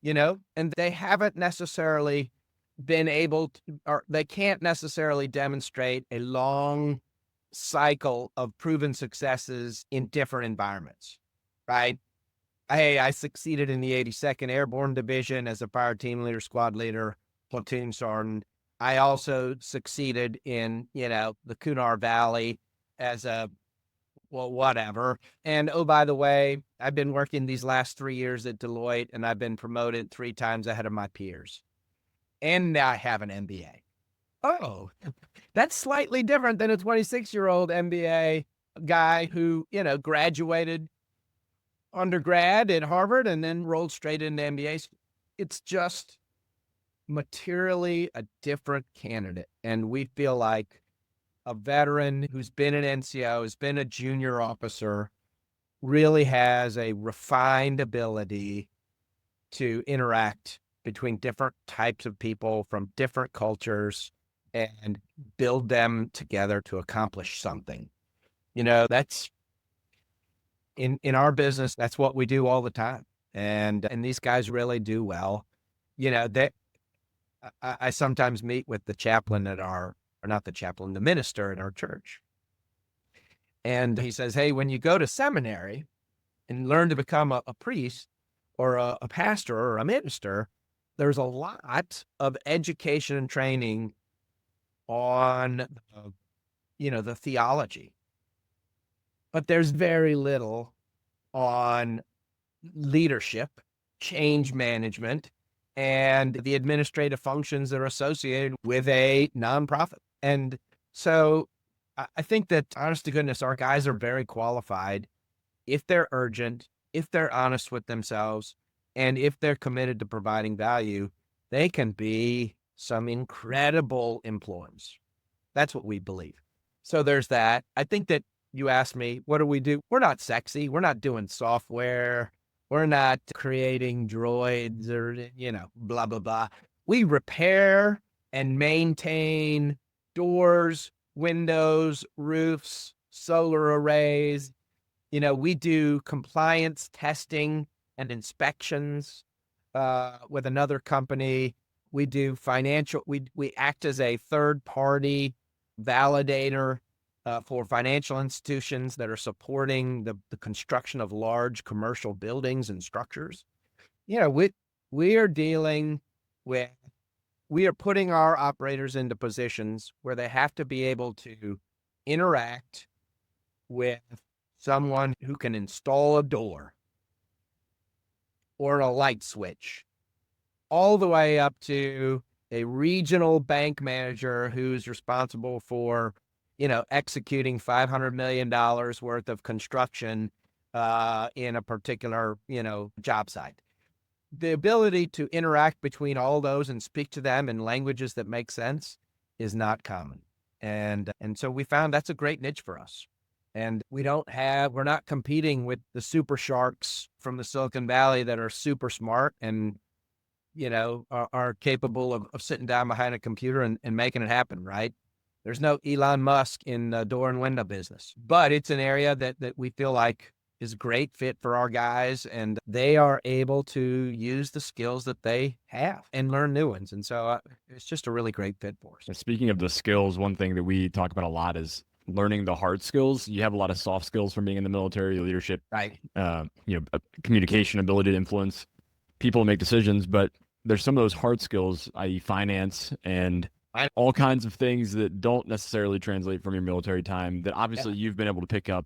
and they haven't necessarily been able to, or they can't necessarily demonstrate a long cycle of proven successes in different environments, right? Hey, I succeeded in the 82nd Airborne Division as a fire team leader, squad leader, platoon sergeant. I also succeeded in, the Kunar Valley as a, well, whatever. And oh, by the way, I've been working these last 3 years at Deloitte, and I've been promoted 3 times ahead of my peers. And now I have an MBA. Oh, that's slightly different than a 26-year-old MBA guy who, graduated undergrad at Harvard and then rolled straight into MBA. It's just materially a different candidate. And we feel like a veteran who's been an NCO, has been a junior officer, really has a refined ability to interact between different types of people from different cultures and build them together to accomplish something. That's in our business, that's what we do all the time. And these guys really do well. That I sometimes meet with the chaplain or not the chaplain, the minister at our church. And he says, hey, when you go to seminary and learn to become a priest or a pastor or a minister, there's a lot of education and training on, the theology. But there's very little on leadership, change management, and the administrative functions that are associated with a nonprofit. And so I think that, honest to goodness, our guys are very qualified if they're urgent, if they're honest with themselves, and if they're committed to providing value. They can be some incredible employees. That's what we believe. So there's that. I think that you asked me, what do we do? We're not sexy. We're not doing software. We're not creating droids or, blah, blah, blah. We repair and maintain doors, windows, roofs, solar arrays. We do compliance testing and inspections with another company. We do financial, we act as a third party validator for financial institutions that are supporting the construction of large commercial buildings and structures. We are dealing with, we are putting our operators into positions where they have to be able to interact with someone who can install a door or a light switch, all the way up to a regional bank manager who's responsible for, executing $500 million worth of construction in a particular, job site. The ability to interact between all those and speak to them in languages that make sense is not common. And so we found that's a great niche for us. And we're not competing with the super sharks from the Silicon Valley that are super smart and, are capable of sitting down behind a computer and making it happen, right? There's no Elon Musk in the door and window business, but it's an area that we feel like is a great fit for our guys, and they are able to use the skills that they have and learn new ones. And so it's just a really great fit for us. And speaking of the skills, one thing that we talk about a lot is learning the hard skills. You have a lot of soft skills from being in the military, leadership, Right. Communication, ability to influence people to make decisions, but there's some of those hard skills, i.e. finance and all kinds of things that don't necessarily translate from your military time that obviously you've been able to pick up.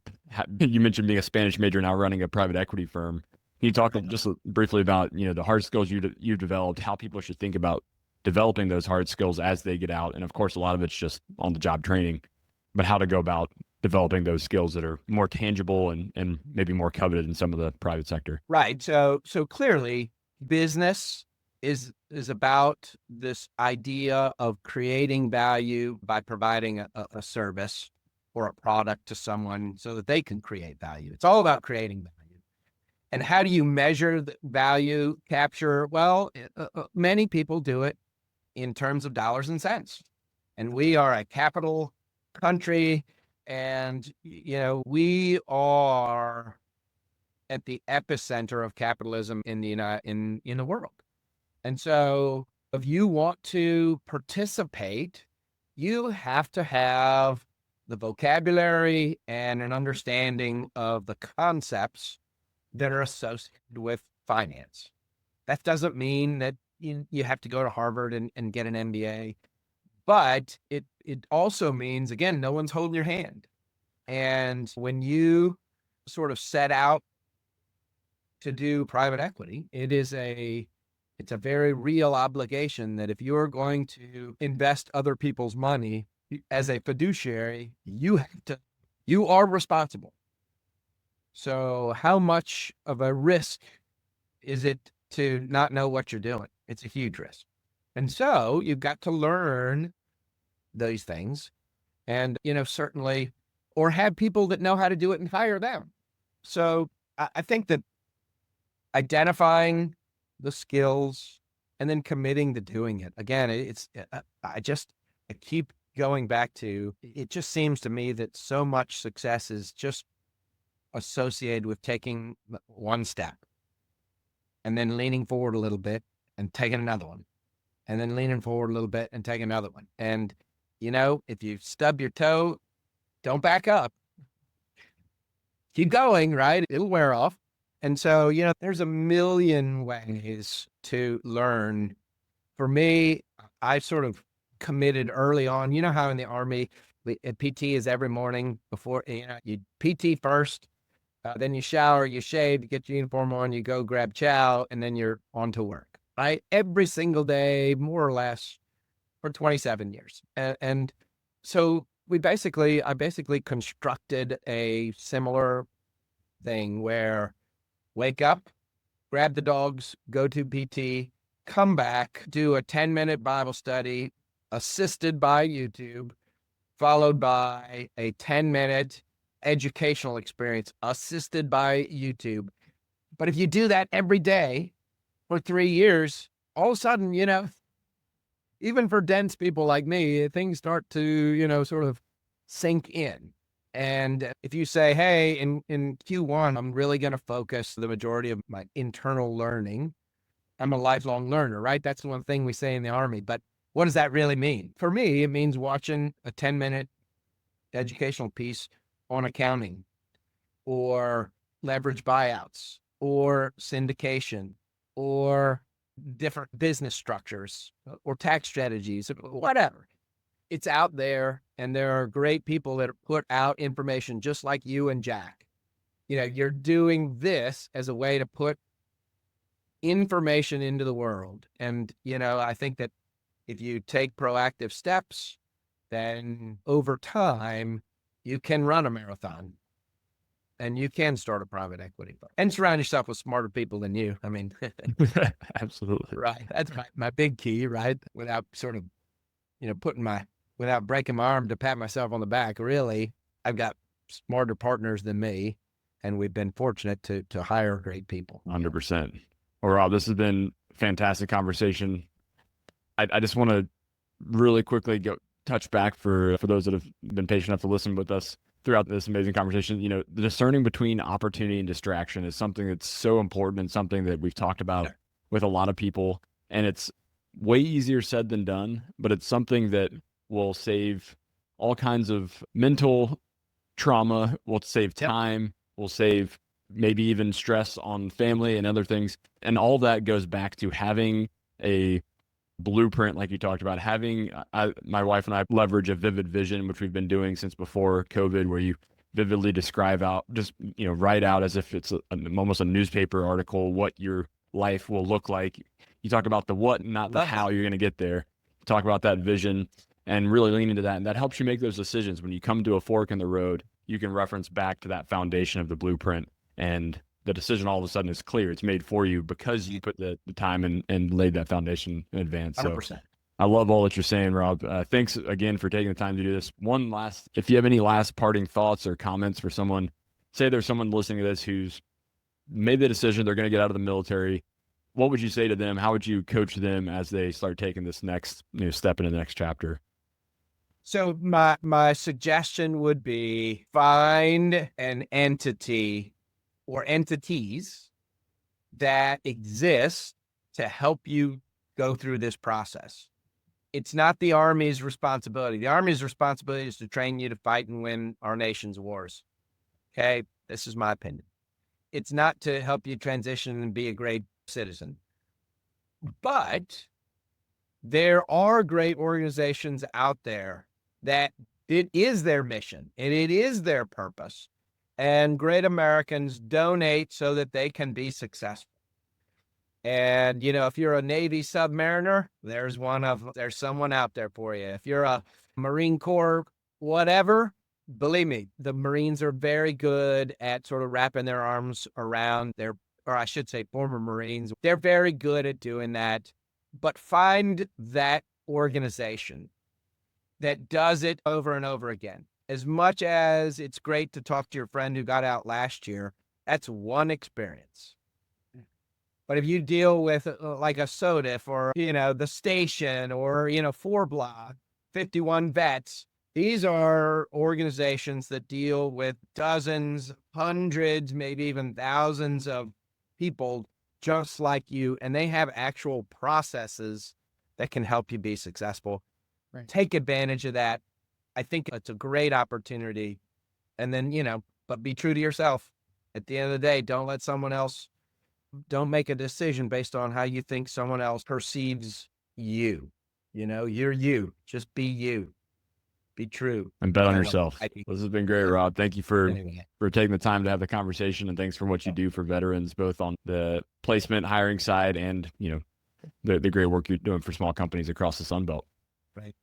You mentioned being a Spanish major, now running a private equity firm. Can you talk just briefly about, the hard skills you've developed, how people should think about developing those hard skills as they get out? And of course, a lot of it's just on the job training, but how to go about developing those skills that are more tangible and maybe more coveted in some of the private sector. Right. So clearly business is about this idea of creating value by providing a service or a product to someone so that they can create value. It's all about creating value. And how do you measure the value capture? Well, many people do it in terms of dollars and cents. And we are a capital country, and we are at the epicenter of capitalism in the world. And so if you want to participate, you have to have the vocabulary and an understanding of the concepts that are associated with finance. That doesn't mean that you have to go to Harvard and get an MBA, but it also means, again, no one's holding your hand. And when you sort of set out to do private equity, it's a very real obligation that if you're going to invest other people's money as a fiduciary, you are responsible. So how much of a risk is it to not know what you're doing? It's a huge risk. And so you've got to learn those things and, certainly, or have people that know how to do it and hire them. So I think that identifying the skills and then committing to doing it. Again, I keep going back to, it just seems to me that so much success is just associated with taking one step and then leaning forward a little bit and taking another one and then leaning forward a little bit and taking another one. And, if you stub your toe, don't back up. Keep going, right? It'll wear off. And so, there's a million ways to learn. For me, I sort of committed early on. You know how in the Army, PT is every morning before, you PT first, then you shower, you shave, you get your uniform on, you go grab chow, and then you're on to work, right? Every single day, more or less, for 27 years. And so I basically constructed a similar thing where wake up, grab the dogs, go to PT, come back, do a 10-minute Bible study assisted by YouTube, followed by a 10-minute educational experience assisted by YouTube. But if you do that every day for 3 years, all of a sudden, even for dense people like me, things start to, sort of sink in. And if you say, hey, in Q1, I'm really going to focus the majority of my internal learning. I'm a lifelong learner, right? That's the one thing we say in the Army. But what does that really mean? For me, it means watching a 10-minute educational piece on accounting or leverage buyouts or syndication or different business structures or tax strategies, whatever. It's out there, and there are great people that put out information just like you and Jack. You're doing this as a way to put information into the world. And, I think that if you take proactive steps, then over time, you can run a marathon and you can start a private equity fund and surround yourself with smarter people than you. I mean, Absolutely. right. That's my big key, right? Without sort of, without breaking my arm to pat myself on the back, really, I've got smarter partners than me, and we've been fortunate to hire great people. 100%. Well, Rob, this has been a fantastic conversation. I just want to really quickly touch back for those that have been patient enough to listen with us throughout this amazing conversation. The discerning between opportunity and distraction is something that's so important and something that we've talked about with a lot of people. And it's way easier said than done, but it's something that will save all kinds of mental trauma, will save time, will save maybe even stress on family and other things. And all that goes back to having a blueprint, like you talked about, having my wife and I leverage a vivid vision, which we've been doing since before COVID, where you vividly describe out, just write out as if it's almost a newspaper article what your life will look like. You talk about the what, not the how you're going to get there. Talk about that vision and really lean into that, and that helps you make those decisions. When you come to a fork in the road, you can reference back to that foundation of the blueprint, and the decision all of a sudden is clear. It's made for you because you put the time and laid that foundation in advance. 100%. So I love all that you're saying, Rob. Thanks again for taking the time to do this. If you have any last parting thoughts or comments for someone, say there's someone listening to this who's made the decision they're going to get out of the military, what would you say to them? How would you coach them as they start taking this next step into the next chapter? So my suggestion would be find an entity or entities that exist to help you go through this process. It's not the Army's responsibility. The Army's responsibility is to train you to fight and win our nation's wars. Okay, this is my opinion. It's not to help you transition and be a great citizen. But there are great organizations out there that it is their mission and it is their purpose. And great Americans donate so that they can be successful. And, if you're a Navy submariner, there's someone out there for you. If you're a Marine Corps, whatever, believe me, the Marines are very good at sort of wrapping their arms around or I should say former Marines. They're very good at doing that, but find that organization that does it over and over again. As much as it's great to talk to your friend who got out last year, that's one experience. But if you deal with like a SODIF or, the station or, 4 Block, 51 Vets, these are organizations that deal with dozens, hundreds, maybe even thousands of people just like you. And they have actual processes that can help you be successful. Right. Take advantage of that. I think it's a great opportunity. And then, but be true to yourself. At the end of the day, don't make a decision based on how you think someone else perceives you. You're you. Just be you. Be true. And bet on yourself. This has been great, Rob. Thank you for taking the time to have the conversation, and thanks for what you do for veterans, both on the placement hiring side and, the great work you're doing for small companies across the Sun Belt. Right.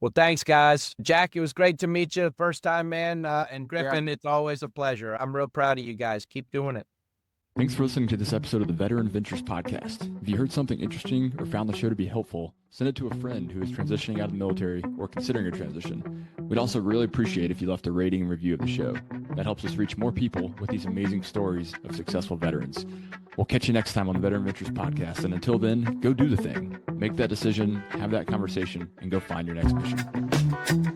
Well, thanks, guys. Jack, it was great to meet you. First time, man. And Griffin, It's always a pleasure. I'm real proud of you guys. Keep doing it. Thanks for listening to this episode of the Veteran Ventures Podcast. If you heard something interesting or found the show to be helpful, send it to a friend who is transitioning out of the military or considering a transition. We'd also really appreciate if you left a rating and review of the show. That helps us reach more people with these amazing stories of successful veterans. We'll catch you next time on the Veteran Ventures Podcast. And until then, go do the thing. Make that decision, have that conversation, and go find your next mission.